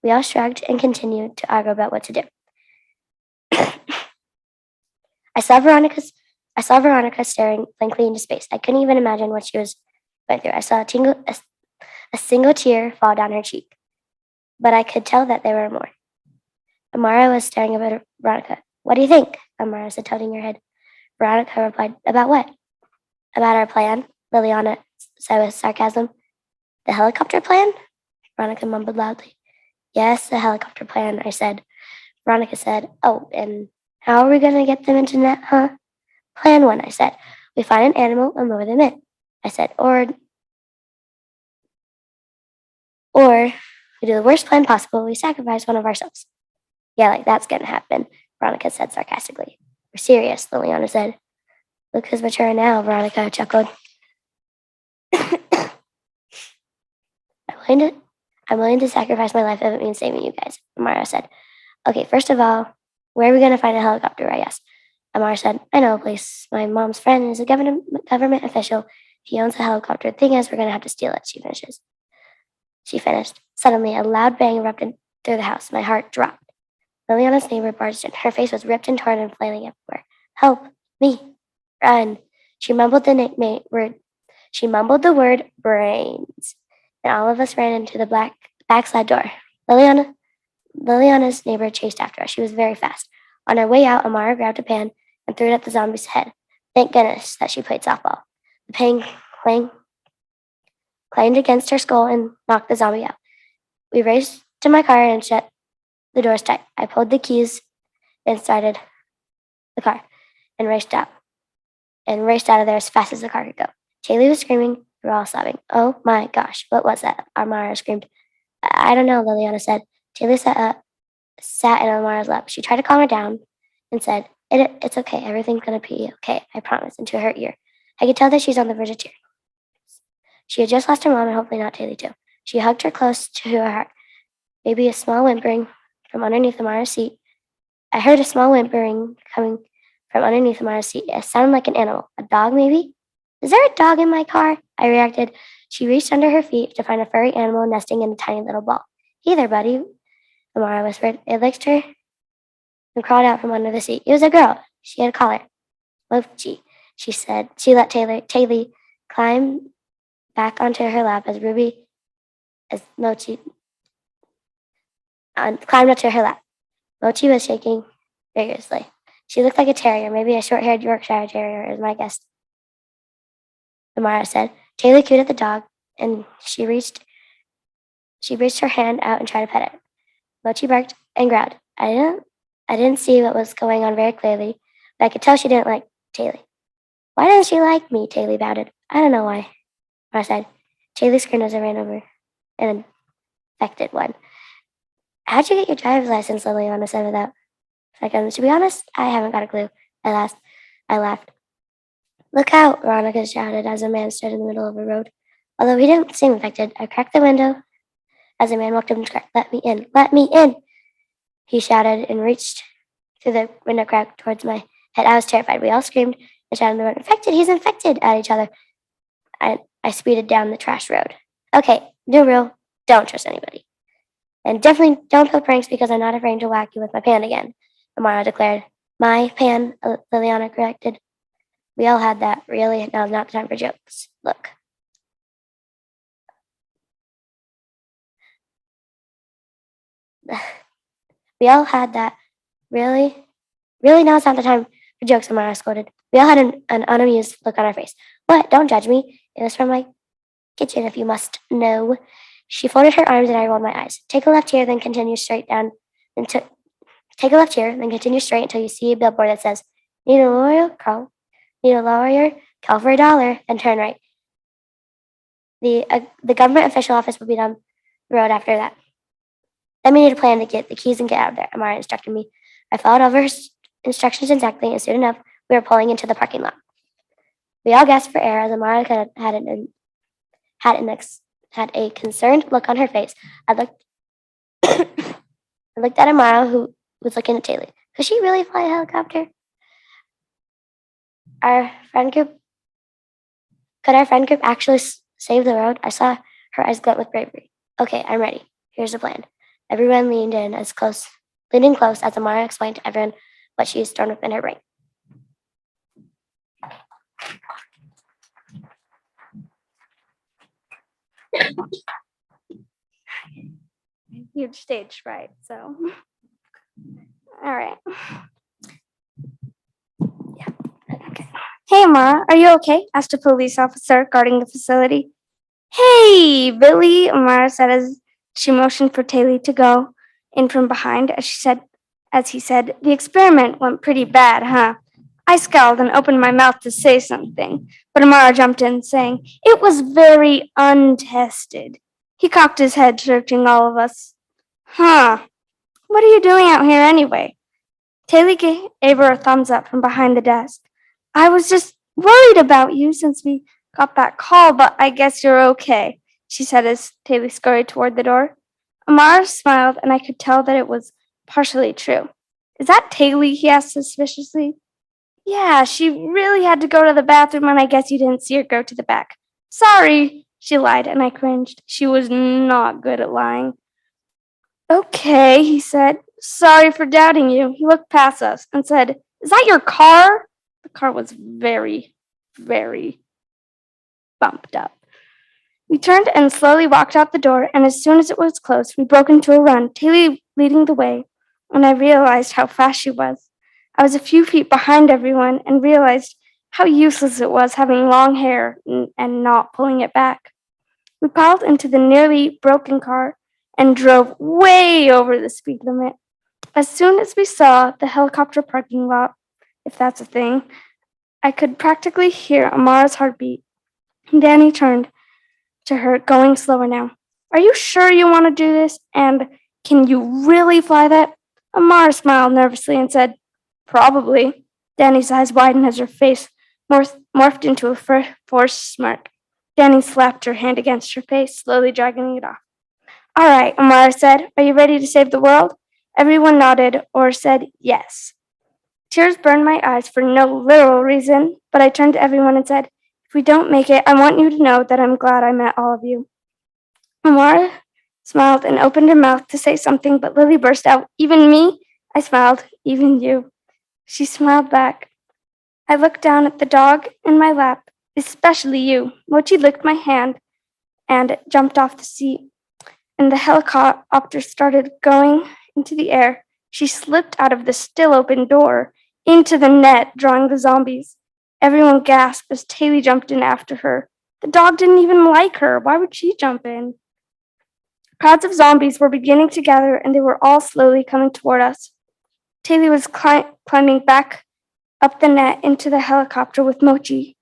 We all shrugged and continued to argue about what to do. I saw Veronica staring blankly into space. I couldn't even imagine what she was going through. I saw a single tear fall down her cheek, but I could tell that there were more. Amara was staring at Veronica. "What do you think?" Amara said, tilting her head. Veronica replied, "About what?" "About our plan," Liliana said with sarcasm. "The helicopter plan?" Veronica mumbled loudly. "Yes, the helicopter plan," I said. Veronica said, "Oh, and how are we going to get them into net, huh?" "Plan 1," I said. We find an animal and lure them in. I said, or we do the worst plan possible. We sacrifice one of ourselves. Yeah, like that's gonna happen, Veronica said sarcastically. We're serious, Liliana said. Look who's mature now, Veronica chuckled. I'm willing to sacrifice my life if it means saving you guys, Amara said. Okay, first of all, where are we going to find a helicopter, I asked. Amara said, I know a place. My mom's friend is a government official. He owns a helicopter. The thing is, we're going to have to steal it, She finished. Suddenly, a loud bang erupted through the house. My heart dropped. Liliana's neighbor barged in. Her face was ripped and torn and flailing everywhere. Help me. Run. She mumbled the word brains. And all of us ran into the backside door. Liliana's neighbor chased after us. She was very fast. On her way out, Amara grabbed a pan and threw it at the zombie's head. Thank goodness that she played softball. The pan clanged against her skull and knocked the zombie out. We raced to my car and shut the doors tight. I pulled the keys and started the car and raced out of there as fast as the car could go. Taylor was screaming. We were all sobbing. Oh my gosh, what was that? Amara screamed. I don't know, Liliana said. Taylor sat in Amara's lap. She tried to calm her down and said, it's okay. Everything's going to be okay. I promise, into her ear. I could tell that she's on the verge of tears. She had just lost her mom and hopefully not Taylor too. She hugged her close to her heart. Maybe a small whimpering from underneath Amara's seat. I heard a small whimpering coming from underneath Amara's seat. It sounded like an animal. A dog, maybe? Is there a dog in my car? I reacted. She reached under her feet to find a furry animal nesting in a tiny little ball. Hey there, buddy, Amara whispered. It licked her and crawled out from under the seat. It was a girl. She had a collar. Mochi, she said. She let Taylor climb back onto her lap as Mochi climbed onto her lap. Mochi was shaking vigorously. She looked like a terrier, maybe a short-haired Yorkshire Terrier, is my guess. Amara said. Taylor cooed at the dog, and she reached her hand out and tried to pet it. Mochi barked and growled. I didn't see what was going on very clearly, but I could tell she didn't like Taylor. Why doesn't she like me? Taylor pouted. I don't know why, I said. Taylor screamed as I ran over an infected one. How'd you get your driver's license? Liliana said without seconds. To be honest, I haven't got a clue. I laughed. Look out, Veronica shouted as a man stood in the middle of the road. Although he didn't seem infected, I cracked the window as a man walked up and screamed, Let me in! Let me in! He shouted and reached through the window crack towards my head. I was terrified. We all screamed and shouted in the road, Infected! He's infected! At each other. I speeded down the trash road. Okay, new rule. Don't trust anybody. And definitely don't pull pranks because I'm not afraid to whack you with my pan again, Amara declared. My pan, Liliana corrected. We all had that. Really, now's not the time for jokes. Look. We all had that. Really, now's not the time for jokes, Amara scolded. We all had an unamused look on our face. What? Don't judge me. It was from my kitchen, if you must know. She folded her arms and I rolled my eyes. Take a left here, then continue straight down. Take a left here, then continue straight until you see a billboard that says, Need a lawyer? Call for $1, then turn right. The government official office will be down the road after that. Then we need a plan to get the keys and get out of there, Amara instructed me. I followed over her instructions exactly, and soon enough, we were pulling into the parking lot. We all gasped for air as Amara had a concerned look on her face. I looked at Amara, who was looking at Taylor. Could she really fly a helicopter? Could our friend group actually save the road? I saw her eyes glint with bravery. Okay, I'm ready. Here's the plan. Everyone leaned in close as Amara explained to everyone what she had stored up in her brain. Huge stage fright, so. All right. Yeah. Okay. Hey, Amara, are you okay? Asked a police officer guarding the facility. Hey, Billy, Amara said as she motioned for Taylor to go in from behind. As he said, the experiment went pretty bad, huh? I scowled and opened my mouth to say something, but Amara jumped in, saying, "It was very untested." He cocked his head, searching all of us. Huh. What are you doing out here anyway? Taylor gave her a thumbs up from behind the desk. I was just worried about you since we got that call, but I guess you're okay, she said as Taylor scurried toward the door. Amara smiled, and I could tell that it was partially true. Is that Taylor? He asked suspiciously. Yeah, she really had to go to the bathroom, and I guess you didn't see her go to the back. Sorry, she lied, and I cringed. She was not good at lying. Okay, he said. Sorry for doubting you. He looked past us and said, Is that your car? The car was very, very bumped up. We turned and slowly walked out the door, and as soon as it was closed, we broke into a run, Taylor leading the way, and I realized how fast she was. I was a few feet behind everyone and realized how useless it was having long hair and not pulling it back. We piled into the nearly broken car and drove way over the speed limit. As soon as we saw the helicopter parking lot, if that's a thing, I could practically hear Amara's heartbeat. Danny turned to her, going slower now. Are you sure you want to do this? And can you really fly that? Amara smiled nervously and said, Probably. Danny's eyes widened as her face morphed into a forced smirk. Danny slapped her hand against her face, slowly dragging it off. All right, Amara said. Are you ready to save the world? Everyone nodded or said yes. Tears burned my eyes for no literal reason, but I turned to everyone and said, If we don't make it, I want you to know that I'm glad I met all of you. Amara smiled and opened her mouth to say something, but Lily burst out, Even me? I smiled, Even you. She smiled back. I looked down at the dog in my lap, especially you. Mochi licked my hand and jumped off the seat, and the helicopter started going into the air. She slipped out of the still open door into the net, drawing the zombies. Everyone gasped as Taylor jumped in after her. The dog didn't even like her. Why would she jump in? Crowds of zombies were beginning to gather, and they were all slowly coming toward us. Taylor was climbing back up the net into the helicopter with Mochi.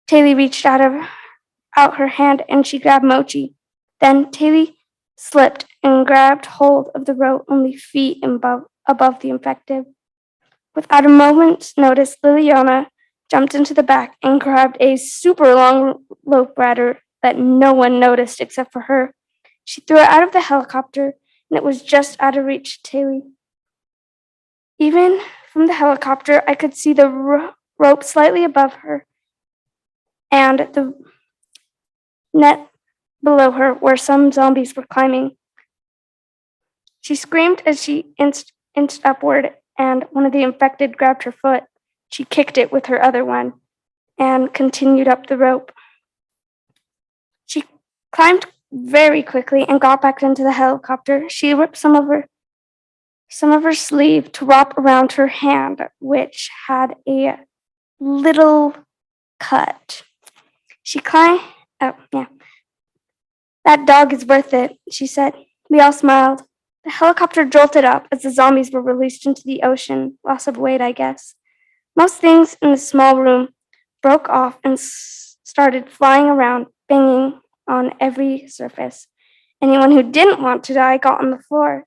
Taylor reached out her hand and she grabbed Mochi. Then Taylor slipped and grabbed hold of the rope only feet above the infected. Without a moment's notice, Liliana jumped into the back and grabbed a super long rope ladder that no one noticed except for her. She threw it out of the helicopter, and it was just out of reach to Taylor. Even from the helicopter, I could see the rope slightly above her and the net below her where some zombies were climbing. She screamed as she inched upward, and one of the infected grabbed her foot. She kicked it with her other one and continued up the rope. She climbed very quickly and got back into the helicopter. She ripped some of her sleeve to wrap around her hand, which had a little cut. She climbed. Oh, yeah. That dog is worth it, she said. We all smiled. The helicopter jolted up as the zombies were released into the ocean. Loss of weight, I guess. Most things in the small room broke off and started flying around, banging on every surface. Anyone who didn't want to die got on the floor.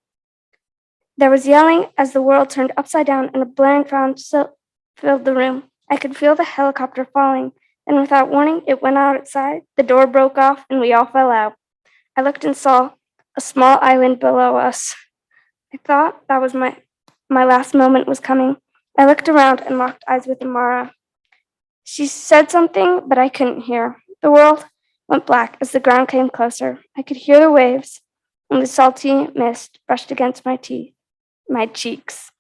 There was yelling as the world turned upside down and a blaring sound filled the room. I could feel the helicopter falling. Then without warning, it went outside, the door broke off, and we all fell out. I looked and saw a small island below us. I thought that was my last moment was coming. I looked around and locked eyes with Amara. She said something, but I couldn't hear. The world went black as the ground came closer. I could hear the waves, and the salty mist brushed against my cheeks.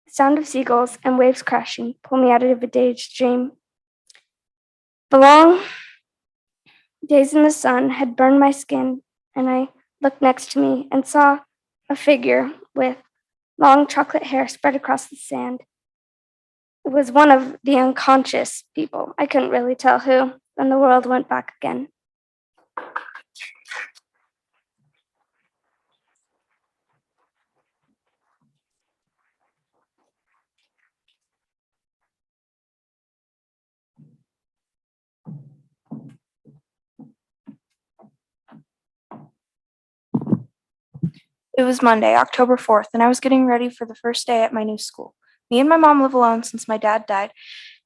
The sound of seagulls and waves crashing pulled me out of a dazed dream. The long days in the sun had burned my skin, and I looked next to me and saw a figure with long chocolate hair spread across the sand. It was one of the unconscious people. I couldn't really tell who. Then the world went back again. It was Monday, October 4th, and I was getting ready for the first day at my new school. Me and my mom live alone since my dad died,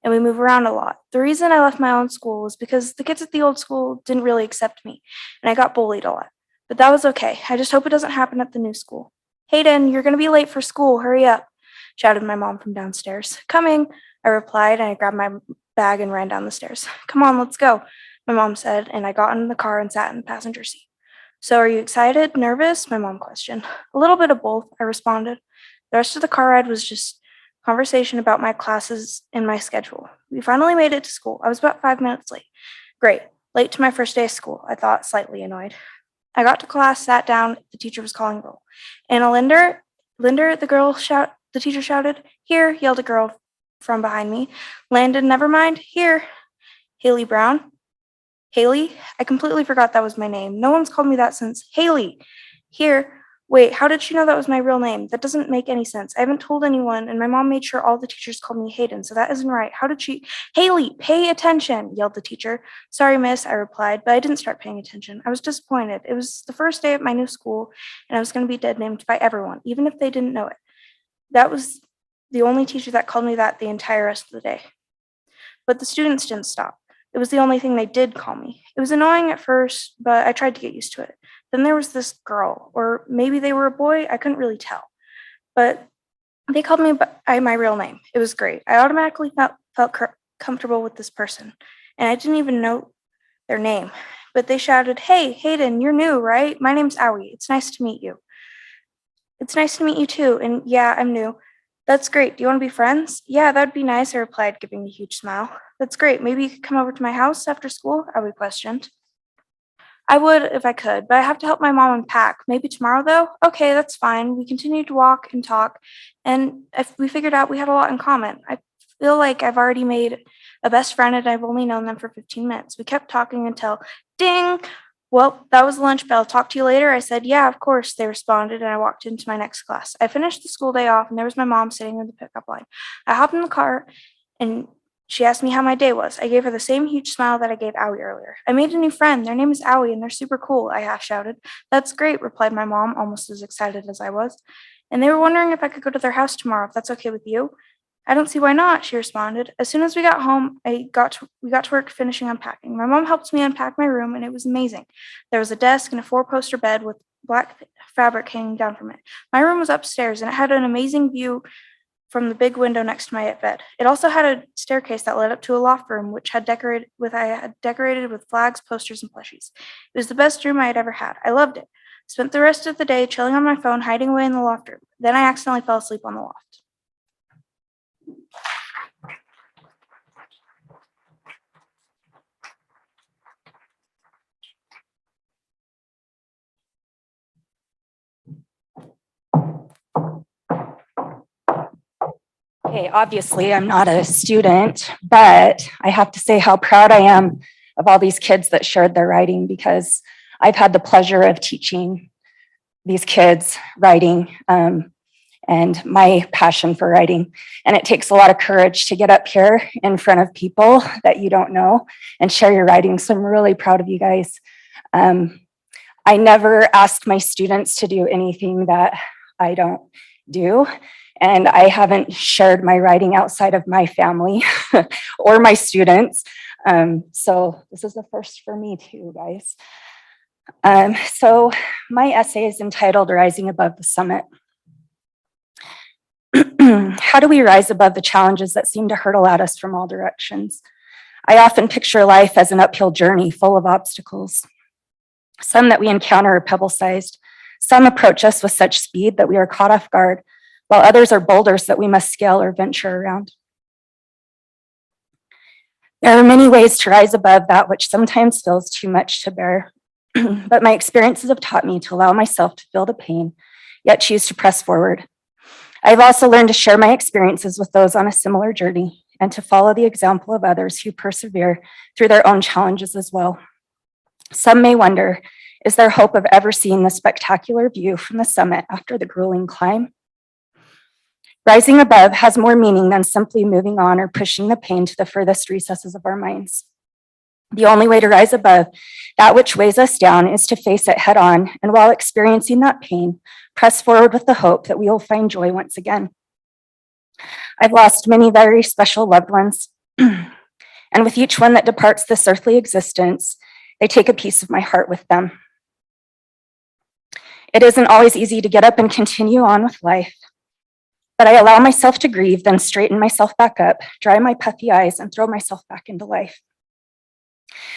and we move around a lot. The reason I left my own school was because the kids at the old school didn't really accept me, and I got bullied a lot. But that was okay. I just hope it doesn't happen at the new school. Hayden, you're going to be late for school. Hurry up, shouted my mom from downstairs. Coming, I replied, and I grabbed my bag and ran down the stairs. Come on, let's go, my mom said, and I got in the car and sat in the passenger seat. So are you excited, nervous? My mom questioned. A little bit of both, I responded. The rest of the car ride was just conversation about my classes and my schedule. We finally made it to school. I was about 5 minutes late. Great. Late to my first day of school, I thought, slightly annoyed. I got to class, sat down. The teacher was calling roll. Anna Linder, the teacher shouted. Here, yelled a girl from behind me. Landon, never mind. Here. Haley Brown. Haley? I completely forgot that was my name. No one's called me that since. Haley! Here. Wait, how did she know that was my real name? That doesn't make any sense. I haven't told anyone, and my mom made sure all the teachers called me Hayden, so that isn't right. How did she? Haley, pay attention, yelled the teacher. Sorry, miss, I replied, but I didn't start paying attention. I was disappointed. It was the first day at my new school, and I was going to be dead named by everyone, even if they didn't know it. That was the only teacher that called me that the entire rest of the day. But the students didn't stop. It was the only thing they did call me. It was annoying at first, but I tried to get used to it. Then there was this girl, or maybe they were a boy, I couldn't really tell. But they called me by my real name. It was great. I automatically felt comfortable with this person, and I didn't even know their name. But they shouted, "Hey, Hayden, you're new, right? My name's Aoi. It's nice to meet you." It's nice to meet you too, and yeah, I'm new. That's great. Do you want to be friends? Yeah, that'd be nice, I replied, giving a huge smile. That's great. Maybe you could come over to my house after school? Aoi questioned. I would if I could, but I have to help my mom unpack. Maybe tomorrow, though? Okay, that's fine. We continued to walk and talk, and we figured out we had a lot in common. I feel like I've already made a best friend, and I've only known them for 15 minutes. We kept talking until ding! Well, that was the lunch bell. Talk to you later. I said, yeah, of course, they responded, and I walked into my next class. I finished the school day off, and there was my mom sitting in the pickup line. I hopped in the car, and she asked me how my day was. I gave her the same huge smile that I gave Aoi earlier. I made a new friend. Their name is Aoi, and they're super cool, I half shouted. That's great, replied my mom, almost as excited as I was. And they were wondering if I could go to their house tomorrow, if that's okay with you. I don't see why not, she responded. As soon as we got home, we got to work finishing unpacking. My mom helped me unpack my room, and it was amazing. There was a desk and a 4-poster bed with black fabric hanging down from it. My room was upstairs, and it had an amazing view from the big window next to my bed. It also had a staircase that led up to a loft room, which I had decorated with flags, posters, and plushies. It was the best room I had ever had. I loved it. Spent the rest of the day chilling on my phone, hiding away in the loft room. Then I accidentally fell asleep on the loft. Okay, obviously I'm not a student, but I have to say how proud I am of all these kids that shared their writing, because I've had the pleasure of teaching these kids writing and my passion for writing. And it takes a lot of courage to get up here in front of people that you don't know and share your writing. So I'm really proud of you guys. I never ask my students to do anything that I don't do. And I haven't shared my writing outside of my family or my students. So this is the first for me too, guys. So my essay is entitled Rising Above the Summit. How do we rise above the challenges that seem to hurtle at us from all directions? I often picture life as an uphill journey full of obstacles. Some that we encounter are pebble-sized. Some approach us with such speed that we are caught off guard, while others are boulders that we must scale or venture around. There are many ways to rise above that which sometimes feels too much to bear, but my experiences have taught me to allow myself to feel the pain, yet choose to press forward. I've also learned to share my experiences with those on a similar journey and to follow the example of others who persevere through their own challenges as well. Some may wonder, is there hope of ever seeing the spectacular view from the summit after the grueling climb? Rising above has more meaning than simply moving on or pushing the pain to the furthest recesses of our minds. The only way to rise above that which weighs us down is to face it head on, and while experiencing that pain, press forward with the hope that we will find joy once again. I've lost many very special loved ones, and with each one that departs this earthly existence, they take a piece of my heart with them. It isn't always easy to get up and continue on with life, but I allow myself to grieve, then straighten myself back up, dry my puffy eyes, and throw myself back into life.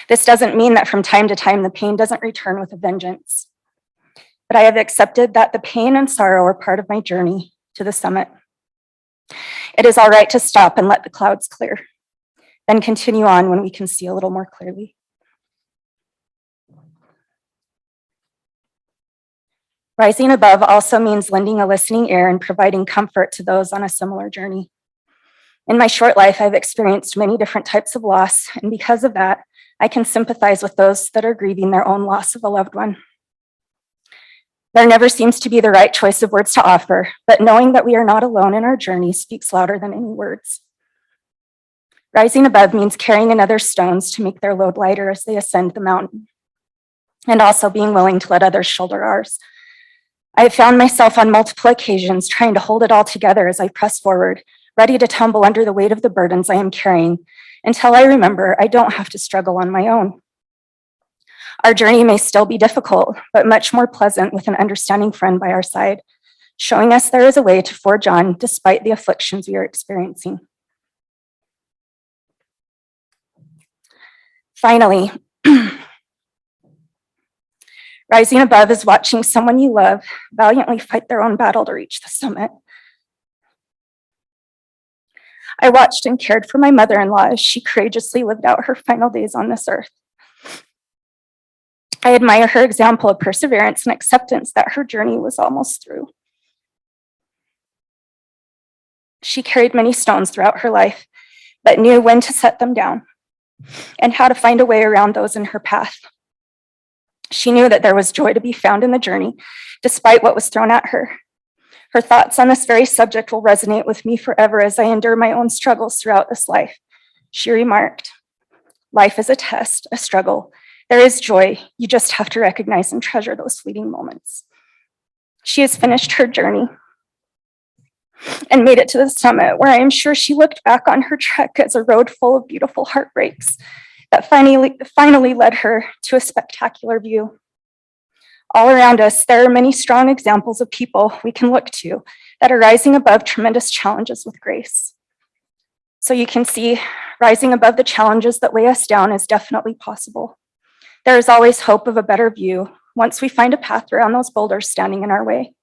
This doesn't mean that from time to time the pain doesn't return with a vengeance, but I have accepted that the pain and sorrow are part of my journey to the summit. It is all right to stop and let the clouds clear, then continue on when we can see a little more clearly. Rising above also means lending a listening ear and providing comfort to those on a similar journey. In my short life, I've experienced many different types of loss, and because of that, I can sympathize with those that are grieving their own loss of a loved one. There never seems to be the right choice of words to offer, but knowing that we are not alone in our journey speaks louder than any words. Rising above means carrying another's stones to make their load lighter as they ascend the mountain, and also being willing to let others shoulder ours. I have found myself on multiple occasions trying to hold it all together as I press forward, ready to tumble under the weight of the burdens I am carrying, until I remember I don't have to struggle on my own. Our journey may still be difficult, but much more pleasant with an understanding friend by our side, showing us there is a way to forge on despite the afflictions we are experiencing. Finally, rising above is watching someone you love valiantly fight their own battle to reach the summit. I watched and cared for my mother-in-law as she courageously lived out her final days on this earth. I admire her example of perseverance and acceptance that her journey was almost through. She carried many stones throughout her life, but knew when to set them down and how to find a way around those in her path. She knew that there was joy to be found in the journey, despite what was thrown at her. Her thoughts on this very subject will resonate with me forever as I endure my own struggles throughout this life. She remarked, "Life is a test, a struggle. There is joy. You just have to recognize and treasure those fleeting moments." She has finished her journey and made it to the summit, where I am sure she looked back on her trek as a road full of beautiful heartbreaks that finally led her to a spectacular view. All around us, there are many strong examples of people we can look to that are rising above tremendous challenges with grace. So you can see, rising above the challenges that weigh us down is definitely possible. There is always hope of a better view once we find a path around those boulders standing in our way.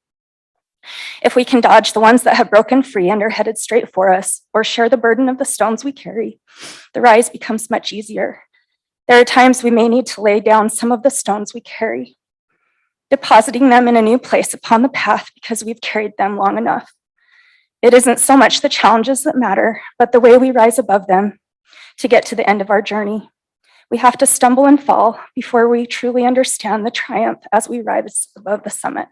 If we can dodge the ones that have broken free and are headed straight for us, or share the burden of the stones we carry, the rise becomes much easier. There are times we may need to lay down some of the stones we carry, depositing them in a new place upon the path because we've carried them long enough. It isn't so much the challenges that matter, but the way we rise above them to get to the end of our journey. We have to stumble and fall before we truly understand the triumph as we rise above the summit.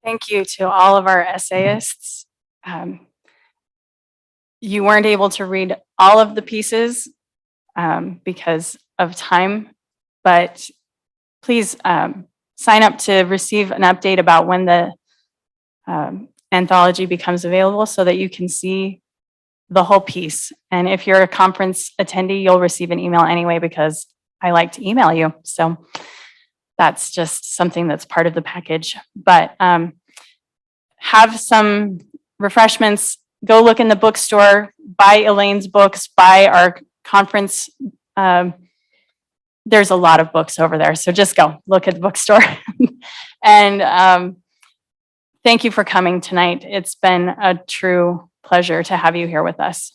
Thank you to all of our essayists. You weren't able to read all of the pieces because of time, but please sign up to receive an update about when the anthology becomes available so that you can see the whole piece. And if you're a conference attendee, you'll receive an email anyway because I like to email you. So that's just something that's part of the package. But have some refreshments, go look in the bookstore, buy Elaine's books, buy our conference. There's a lot of books over there, so just go look at the bookstore. And thank you for coming tonight. It's been a true pleasure to have you here with us.